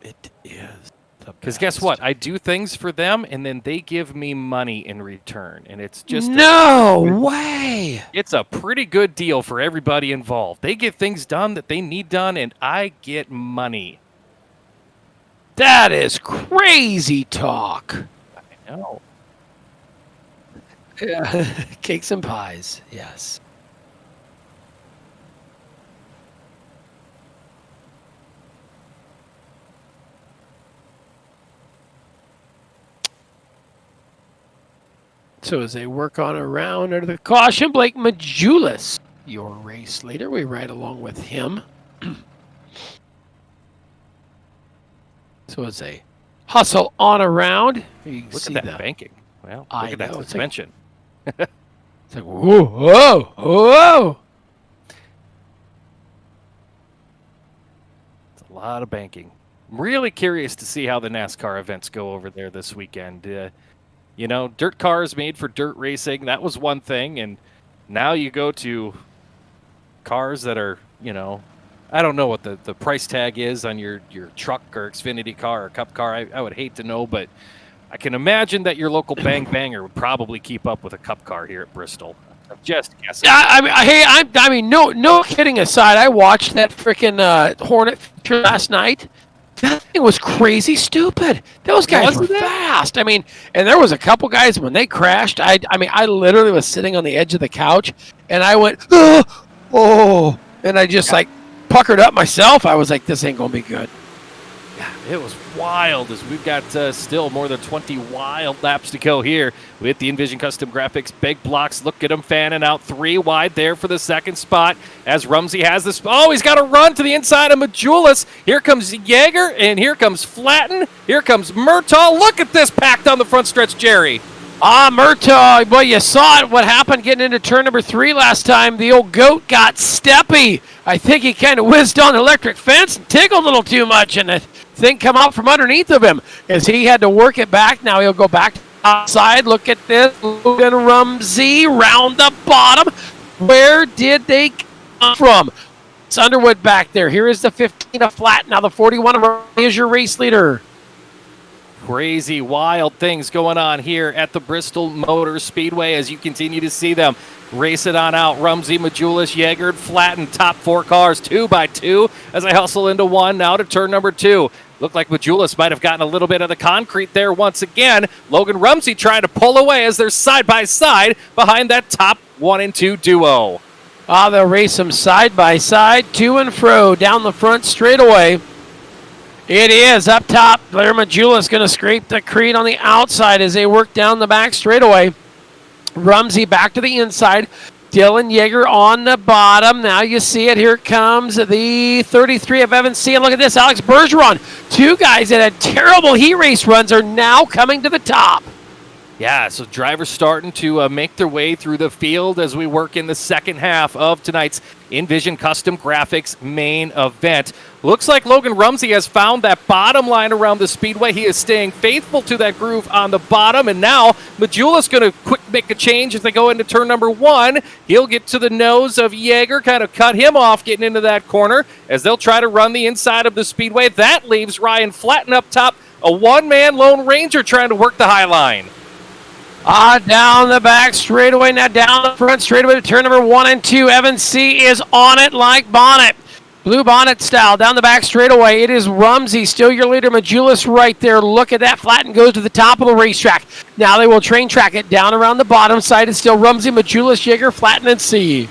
It is Because guess what? I do things for them, and then they give me money in return. And it's just no way. It's a pretty good deal for everybody involved. They get things done that they need done, and I get money. That is crazy talk. I know. Yeah. Cakes and pies, yes. So as they work on a round under the caution, Blake Majulis, your race leader. We ride along with him. So as they hustle on around, you can Look see at that banking. Well, look at that suspension. It's like, whoa, whoa, whoa. It's a lot of banking. I'm really curious to see how the NASCAR events go over there this weekend. You know, dirt cars made for dirt racing, that was one thing. And now you go to cars that are, you know, I don't know what the price tag is on your truck or Xfinity car or Cup car. I would hate to know, but I can imagine that your local Bang Banger would probably keep up with a Cup car here at Bristol. I'm just guessing. I mean, no kidding aside, I watched that freaking Hornet feature last night. That thing was crazy stupid. Those guys were fast. I mean, and there was a couple guys when they crashed. I mean, I literally was sitting on the edge of the couch, and I went, oh, and I just like puckered up myself. I was like, this ain't gonna be good. Yeah, it was wild as we've got still more than 20 wild laps to go here with the Nvizion Custom Graphics big blocks. Look at him fanning out 3 wide there for the second spot as Rumsey has this. Oh, he's got to run to the inside of Majulis. Here comes Yeager, and here comes Flatten. Here comes Murtaugh. Look at this pack down the front stretch, Jerry. Murtaugh, well, you saw it. What happened getting into turn number 3 last time? The old goat got steppy. I think he kind of whizzed on the electric fence and tickled a little too much, and the thing come out from underneath of him as he had to work it back. Now he'll go back outside. Look at this. Logan Rumsey round the bottom. Where did they come from? It's Underwood back there. Here is the 15 of Flat. Now the 41 is your race leader. Crazy, wild things going on here at the Bristol Motor Speedway as you continue to see them race it on out. Rumsey, Majulis, Yeager, and Flatten, top 4 cars, 2 by 2 as I hustle into 1, now to turn number 2. Looked like Majulis might have gotten a little bit of the concrete there once again. Logan Rumsey trying to pull away as they're side by side behind that top 1 and 2 duo. They'll race them side by side, to and fro, down the front straightaway. It is up top. Blair Majulis going to scrape the creed on the outside as they work down the back straightaway. Rumsey back to the inside. Dylan Yeager on the bottom. Now you see it. Here comes the 33 of Evan C. And look at this, Alex Bergeron. 2 guys that had terrible heat race runs are now coming to the top. Yeah, so drivers starting to make their way through the field as we work in the second half of tonight's Nvizion Custom Graphics main event. Looks like Logan Rumsey has found that bottom line around the speedway. He is staying faithful to that groove on the bottom, and now Majulis going to quick make a change as they go into turn number 1. He'll get to the nose of Yeager, kind of cut him off getting into that corner as they'll try to run the inside of the speedway. That leaves Ryan Flatten up top, a one-man Lone Ranger trying to work the high line. Down the back straightaway, now down the front straightaway to turn number 1 and 2. Evan C. is on it like Bonnet. Blue Bonnet style, down the back straightaway. It is Rumsey, still your leader. Majulis right there. Look at that. Flatten goes to the top of the racetrack. Now they will train track it down around the bottom side. It's still Rumsey, Majulis, Yeager, Flatten, and C.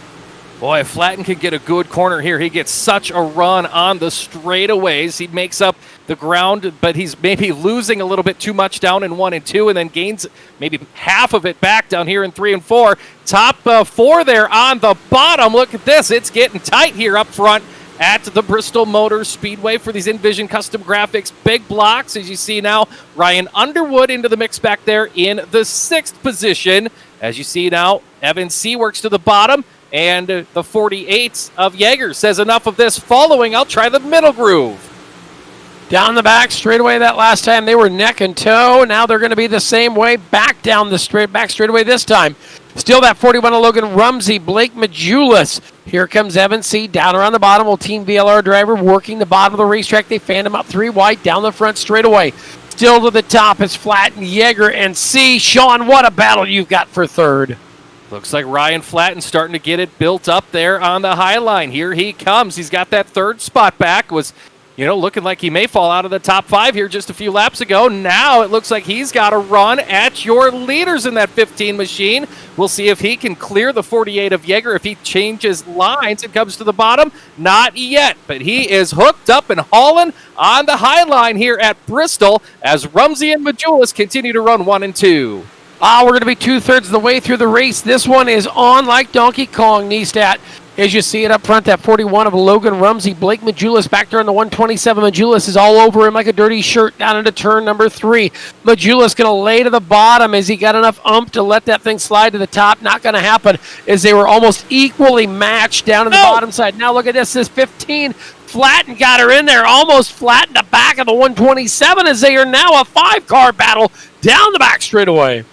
Boy, if Flatten could get a good corner here, he gets such a run on the straightaways. He makes up the ground, but he's maybe losing a little bit too much down in 1 and 2 and then gains maybe half of it back down here in 3 and 4. Top 4 there on the bottom. Look at this. It's getting tight here up front at the Bristol Motor Speedway for these Nvizion Custom Graphics big blocks. As you see now, Ryan Underwood into the mix back there in the 6th position. As you see now, Evan C. works to the bottom. And the 48 of Yeager says enough of this following. I'll try the middle groove. Down the back straightaway that last time they were neck and toe. Now they're going to be the same way back down the back straightaway this time. Still that 41 of Logan Rumsey, Blake Majulis. Here comes Evan C. down around the bottom. Old Team VLR driver working the bottom of the racetrack. They fanned him up 3 wide down the front straightaway. Still to the top is Flatten, Yeager, and C. Sean, what a battle you've got for third. Looks like Ryan Flatten starting to get it built up there on the high line. Here he comes. He's got that third spot back. Was, looking like he may fall out of the top 5 here just a few laps ago. Now it looks like he's got a run at your leaders in that 15 machine. We'll see if he can clear the 48 of Yeager. If he changes lines and comes to the bottom, not yet. But he is hooked up and hauling on the high line here at Bristol as Rumsey and Majulis continue to run 1 and 2. We're going to be 2/3 of the way through the race. This one is on like Donkey Kong, Neistat. As you see it up front, that 41 of Logan Rumsey. Blake Majulis back there in the 127. Majulis is all over him like a dirty shirt down into turn number 3. Majulis going to lay to the bottom. Has he got enough to let that thing slide to the top? Not going to happen, as they were almost equally matched down to the bottom side. Now look at this 15. Flatten got her in there, almost flattened the back of the 127 as they are now a 5-car battle down the back straightaway.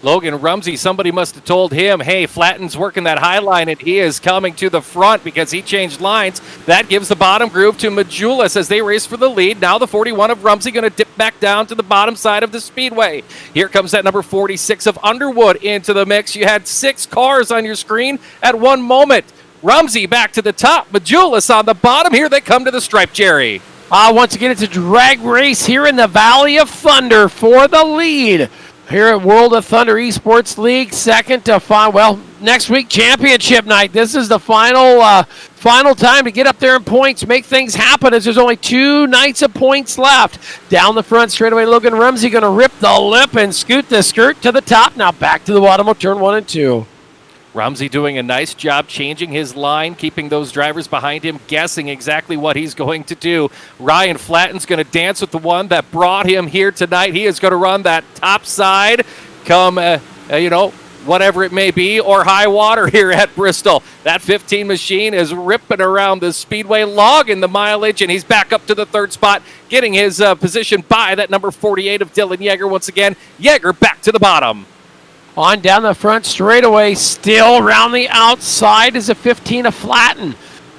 Logan Rumsey, somebody must have told him, hey, Flatten's working that high line and he is coming to the front because he changed lines. That gives the bottom groove to Majulis as they race for the lead. Now the 41 of Rumsey going to dip back down to the bottom side of the speedway. Here comes that number 46 of Underwood into the mix. You had 6 cars on your screen at one moment. Rumsey back to the top. Majulis on the bottom. Here they come to the stripe, Jerry. Once again, it's a drag race here in the Valley of Thunder for the lead. Here at World of Thunder Esports League, second to next week championship night. This is the final time to get up there in points, make things happen, as there's only 2 nights of points left. Down the front straightaway, Logan Rumsey going to rip the lip and scoot the skirt to the top. Now back to the bottom of turn 1 and 2. Rumsey doing a nice job changing his line, keeping those drivers behind him, guessing exactly what he's going to do. Ryan Flatten's going to dance with the one that brought him here tonight. He is going to run that top side, come, whatever it may be, or high water here at Bristol. That 15 machine is ripping around the speedway, logging the mileage, and he's back up to the 3rd spot, getting his position by that number 48 of Dylan Yeager once again. Yeager back to the bottom. On down the front straightaway, still around the outside is a 15 of Flatten.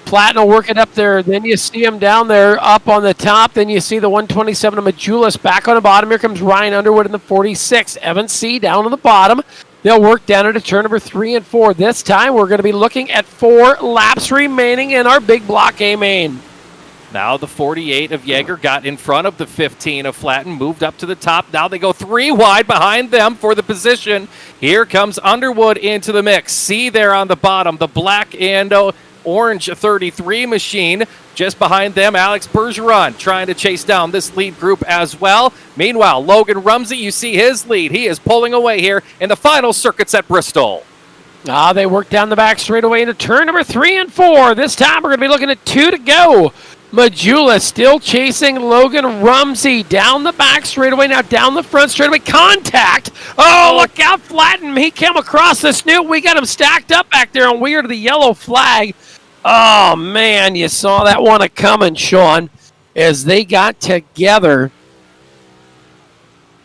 Flatten will work it up there. Then you see him down there up on the top. Then you see the 127 of Majulis back on the bottom. Here comes Ryan Underwood in the 46. Evan C. down on the bottom. They'll work down into turn number 3 and 4. This time we're going to be looking at 4 laps remaining in our big block A main. Now the 48 of Yeager got in front of the 15 of Flatten, moved up to the top. Now they go 3 wide behind them for the position. Here comes Underwood into the mix. See there on the bottom, the black and orange 33 machine. Just behind them, Alex Bergeron trying to chase down this lead group as well. Meanwhile, Logan Rumsey, you see his lead. He is pulling away here in the final circuits at Bristol. They work down the back straightaway into turn number 3 and 4. This time we're going to be looking at 2 to go. Majulis still chasing Logan Rumsey down the back straightaway. Now down the front straightaway. Contact! Oh, look out, Flatten. He came across the snoot. We got him stacked up back there, and we are to the yellow flag. Oh, man, you saw that one coming, Sean, as they got together.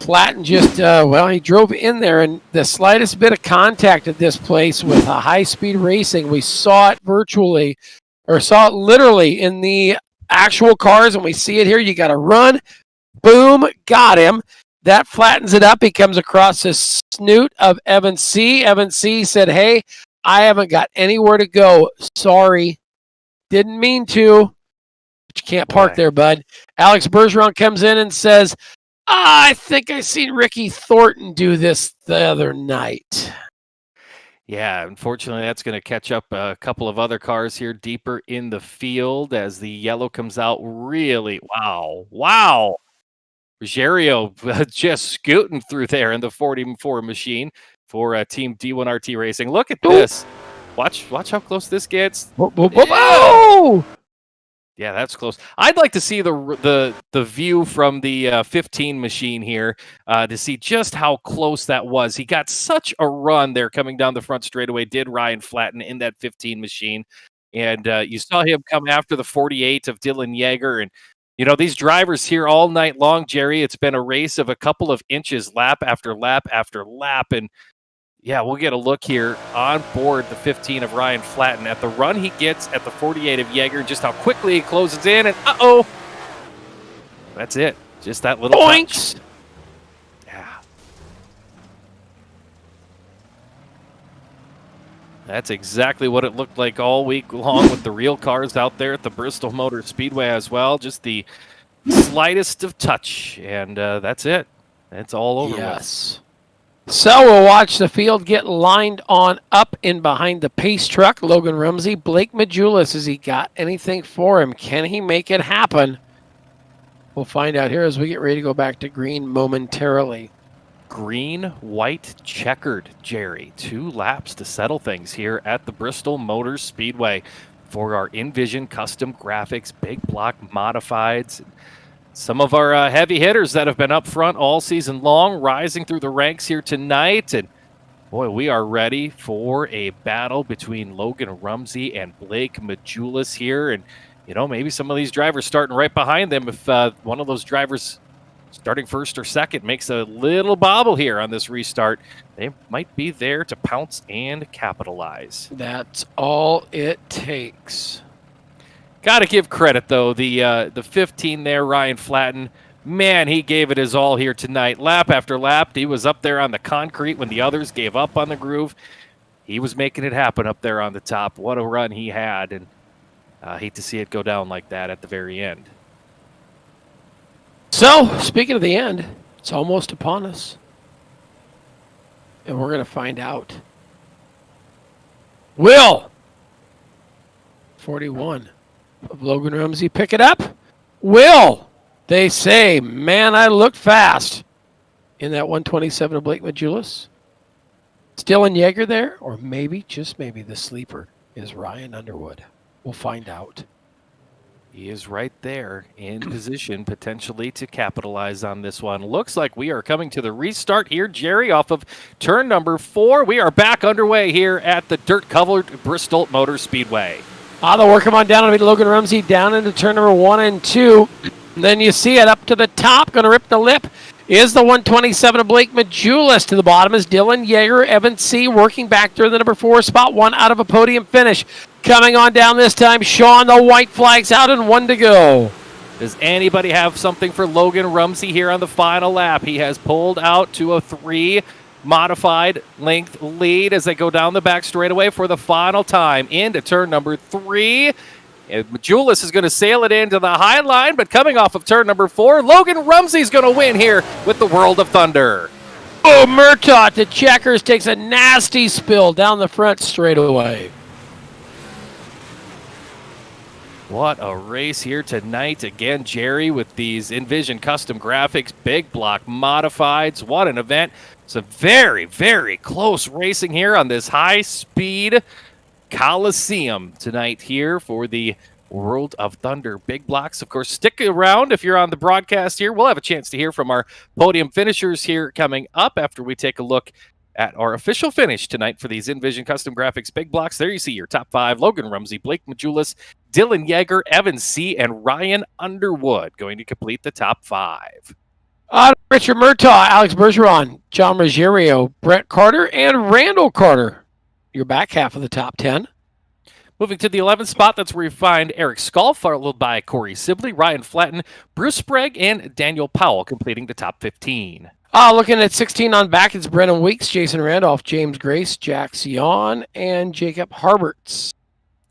Flatten just, he drove in there, and the slightest bit of contact at this place with high-speed racing, we saw it virtually, or saw it literally in the actual cars, and we see it here. You got to run. Boom, got him. That flattens it up. He comes across the snoot of Evan C. Evan C. said, hey, I haven't got anywhere to go. Sorry. Didn't mean to. But you can't park there, bud. Alex Bergeron comes in and says, I think I seen Ricky Thornton do this the other night. Yeah, unfortunately, that's going to catch up a couple of other cars here deeper in the field as the yellow comes out. Really, wow. Ruggiero just scooting through there in the 44 machine for Team D1RT Racing. Look at this. Watch how close this gets. Whoa! Yeah, that's close. I'd like to see the view from the 15 machine here to see just how close that was. He got such a run there coming down the front straightaway, did Ryan Flatten in that 15 machine. And you saw him come after the 48 of Dylan Yeager. And, these drivers here all night long, Jerry, it's been a race of a couple of inches, lap after lap after lap. And, yeah, we'll get a look here on board the 15 of Ryan Flatten at the run he gets at the 48 of Yeager, just how quickly he closes in, and that's it. Just that little touch. Boinks! Yeah. That's exactly what it looked like all week long with the real cars out there at the Bristol Motor Speedway as well. Just the slightest of touch, and that's it. It's all over with. Yes. So we'll watch the field get lined on up in behind the pace truck. Logan Rumsey, Blake Majulis, has he got anything for him? Can he make it happen? We'll find out here as we get ready to go back to green momentarily. Green, white, checkered, Jerry. 2 laps to settle things here at the Bristol Motor Speedway for our Nvizion custom graphics, big block modifieds. Some of our heavy hitters that have been up front all season long, rising through the ranks here tonight. And boy, we are ready for a battle between Logan Rumsey and Blake Majulis here. And, you know, maybe some of these drivers starting right behind them. If one of those drivers starting first or second makes a little bobble here on this restart, they might be there to pounce and capitalize. That's all it takes. Got to give credit, though, the 15 there, Ryan Flatten. Man, he gave it his all here tonight. Lap after lap, he was up there on the concrete when the others gave up on the groove. He was making it happen up there on the top. What a run he had, and I hate to see it go down like that at the very end. So, speaking of the end, it's almost upon us. And we're going to find out. Will 41 of Logan Rumsey pick it up? Will they say, man, I looked fast in that 127 of Blake Majulis? Still in Yeager there? Or maybe, just maybe, the sleeper is Ryan Underwood. We'll find out. He is right there in position potentially to capitalize on this one. Looks like we are coming to the restart here, Jerry, off of turn number 4. We are back underway here at the dirt-covered Bristol Motor Speedway. They'll work him on down to meet Logan Rumsey down into turn number 1 and 2. Then you see it up to the top, going to rip the lip. Is the 127 of Blake Majulis. To the bottom is Dylan Yeager. Evan C. working back through the number 4 spot, 1 out of a podium finish. Coming on down this time, Sean, the white flag's out and 1 to go. Does anybody have something for Logan Rumsey here on the final lap? He has pulled out to a 3 modified length lead as they go down the back straightaway for the final time into turn number 3. And Majulis is going to sail it into the high line, but coming off of turn number 4, Logan Rumsey's going to win here with the World of Thunder. Oh, Murtaugh to checkers takes a nasty spill down the front straightaway. What a race here tonight. Again, Jerry, with these Nvizion custom graphics, big block modifieds. What an event. Some very, very close racing here on this high-speed Coliseum tonight here for the World of Thunder big blocks. Of course, stick around if you're on the broadcast here. We'll have a chance to hear from our podium finishers here coming up after we take a look at our official finish tonight for these Nvizion custom graphics big blocks. There you see your top 5: Logan Rumsey, Blake Majulis, Dylan Yeager, Evan C., and Ryan Underwood going to complete the top 5. Richard Murtaugh, Alex Bergeron, John Ruggiero, Brett Carter, and Randall Carter. Your back half of the top 10. Moving to the 11th spot, that's where you find Eric Skull, followed by Corey Sibley, Ryan Flatten, Bruce Sprague, and Daniel Powell completing the top 15. Looking at 16 on back, it's Brennan Weeks, Jason Randolph, James Grace, Jack Sion, and Jacob Harberts.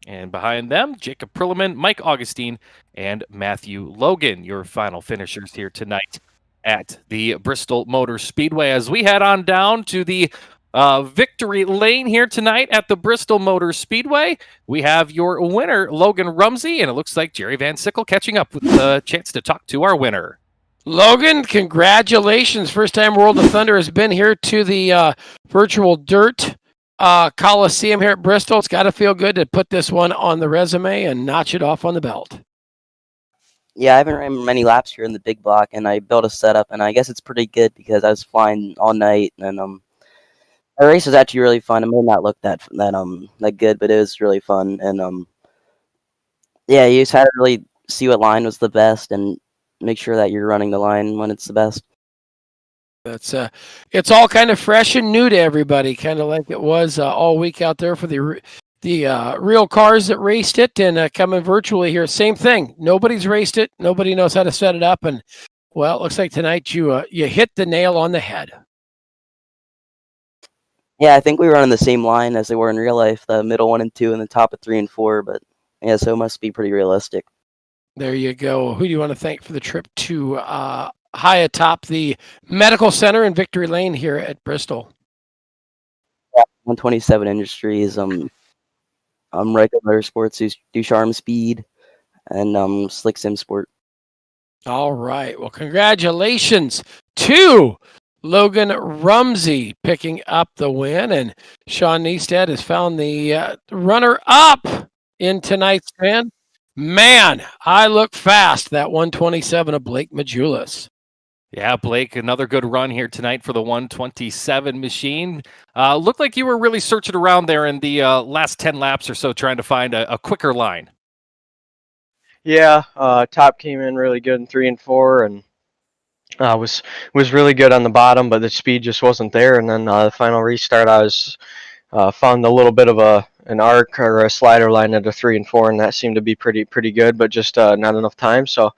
And behind them, Jacob Prilliman, Mike Augustine, and Matthew Logan, your final finishers here tonight at the Bristol Motor Speedway. As we head on down to the victory lane here tonight at the Bristol Motor Speedway, we have your winner, Logan Rumsey, and it looks like Jerry Van Sickle catching up with the chance to talk to our winner. Logan, congratulations. First time World of Thunder has been here to the virtual dirt Coliseum here at Bristol. It's got to feel good to put this one on the resume and notch it off on the belt. Yeah, I haven't ran many laps here in the big block, and I built a setup, and I guess it's pretty good because I was flying all night, and the race was actually really fun. It may not look that good, but it was really fun, and yeah, you just had to really see what line was the best and make sure that you're running the line when it's the best. That's it's all kind of fresh and new to everybody, kind of like it was all week out there for the real cars that raced it, and coming virtually here, same thing. Nobody's raced it. Nobody knows how to set it up, and Well, it looks like tonight you hit the nail on the head. Yeah, I think we were on the same line as they were in real life, the middle 1 and 2 and the top of 3 and 4, but yeah, so it must be pretty realistic. There you go. Who do you want to thank for the trip to high atop the medical center in Victory Lane here at Bristol? 127 Industries, Regular Sports, Ducharme Speed, and Slick Sim Sport. All right. Well, congratulations to Logan Rumsey picking up the win, and Sean Neistat has found the runner-up in tonight's fan. Man, I look fast. That 127 of Blake Majulis. Yeah, Blake, another good run here tonight for the 127 machine. Looked like you were really searching around there in the last 10 laps or so, trying to find a quicker line. Yeah, top came in really good in 3 and 4, and was really good on the bottom, but the speed just wasn't there. And then the final restart, I was found a little bit of an arc or a slider line at a 3 and 4, and that seemed to be pretty good, but just not enough time. So,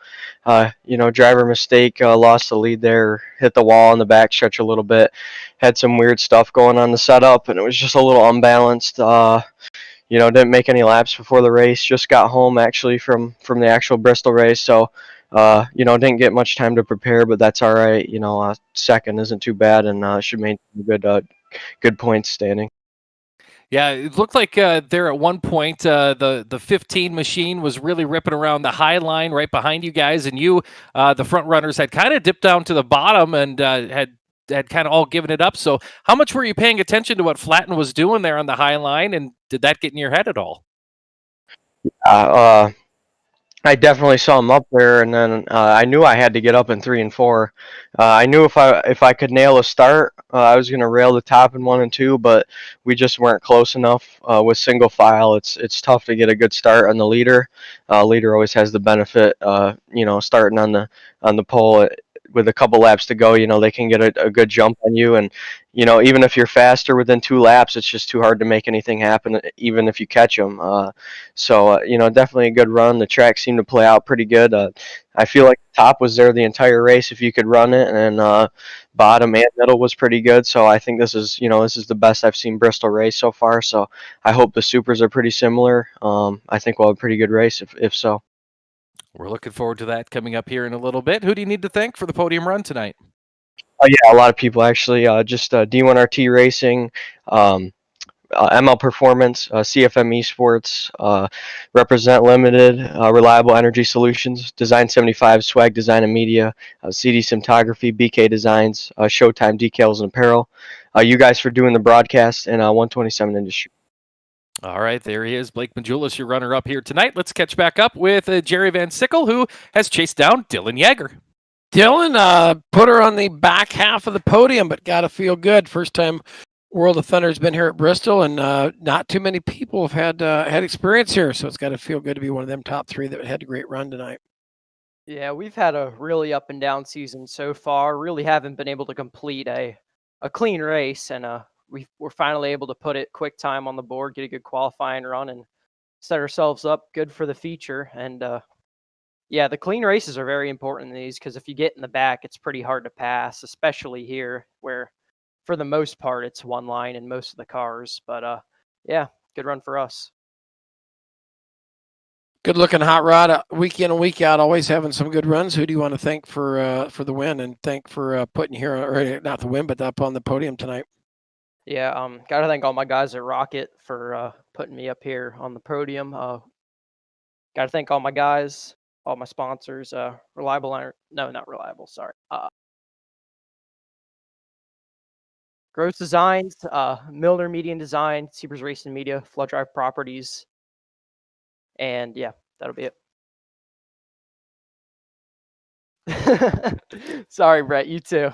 driver mistake, lost the lead there, hit the wall on the back stretch a little bit, had some weird stuff going on the setup, and it was just a little unbalanced. Didn't make any laps before the race. Just got home actually from the actual Bristol race, so didn't get much time to prepare, but that's all right. Second isn't too bad, and should maintain good points standing. Yeah, it looked like there at one point the 15 machine was really ripping around the high line right behind you guys, and you, the front runners, had kind of dipped down to the bottom and had kind of all given it up. So how much were you paying attention to what Flatten was doing there on the high line, and did that get in your head at all? I definitely saw him up there, and then I knew I had to get up in 3 and 4. I knew if I could nail a start, I was going to rail the top in 1 and 2, but we just weren't close enough with single file. It's tough to get a good start on the leader. Leader always has the benefit, starting on the pole with a couple laps to go. They can get a good jump on you, and even if you're faster within 2 laps, it's just too hard to make anything happen, even if you catch them. Definitely a good run. The track seemed to play out pretty good. I feel like the top was there the entire race if you could run it, and bottom and middle was pretty good. So I think this is the best I've seen Bristol race so far. So I hope the supers are pretty similar. I think we'll have a pretty good race if so. We're looking forward to that coming up here in a little bit. Who do you need to thank for the podium run tonight? Yeah, a lot of people actually. Just D1RT Racing, ML Performance, CFM Esports, Represent Limited, Reliable Energy Solutions, Design 75, Swag Design and Media, CD Cinematography, BK Designs, Showtime Decals and Apparel. You guys for doing the broadcast, and 127 Industry. All right, there he is, Blake Majulis, your runner-up here tonight. Let's catch back up with Jerry Van Sickle, who has chased down Dylan Yeager. Dylan put her on the back half of the podium, but got to feel good. First time World of Thunder has been here at Bristol, and not too many people have had experience here, so it's got to feel good to be one of them top 3 that had a great run tonight. Yeah, we've had a really up and down season so far. Really haven't been able to complete a clean race, and we're finally able to put it quick time on the board, get a good qualifying run, and set ourselves up good for the feature. And yeah, the clean races are very important in these, because if you get in the back, it's pretty hard to pass, especially here where for the most part it's one line in most of the cars. But yeah, good run for us. Good looking hot rod, week in and week out, always having some good runs. Who do you want to thank for the win, and thank for putting here, or not the win, but up on the podium tonight? Yeah, gotta thank all my guys at Rocket for putting me up here on the podium. Gotta thank all my guys, all my sponsors, Gross Designs, Milner Media and Design, Seabers Racing Media, Flood Drive Properties, and yeah, that'll be it. Sorry, Brett, you too.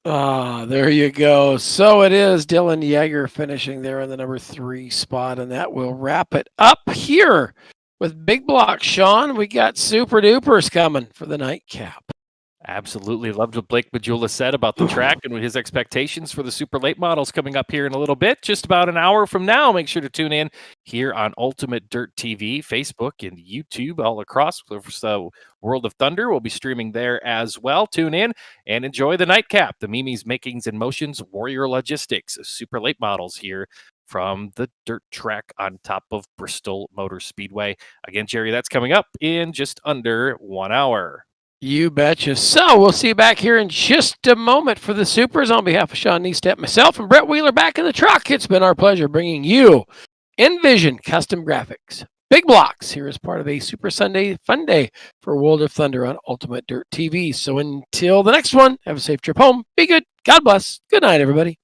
There you go. So it is Dylan Yeager finishing there in the number 3 spot, and that will wrap it up here with Big Block. Sean, we got Super Dupers coming for the nightcap. Absolutely loved what Blake Majula said about the track and his expectations for the super late models coming up here in a little bit, just about an hour from now. Make sure to tune in here on Ultimate Dirt TV, Facebook, and YouTube all across. So World of Thunder will be streaming there as well. Tune in and enjoy the nightcap, the Mimi's Makings and Motions Warrior Logistics, super late models here from the dirt track on top of Bristol Motor Speedway. Again, Jerry, that's coming up in just under 1 hour. You betcha. So we'll see you back here in just a moment for the Supers. On behalf of Sean Neestat, myself, and Brett Wheeler back in the truck, it's been our pleasure bringing you Nvizion Custom Graphics. Big blocks here as part of a Super Sunday Fun Day for World of Thunder on Ultimate Dirt TV. So until the next one, have a safe trip home. Be good. God bless. Good night, everybody.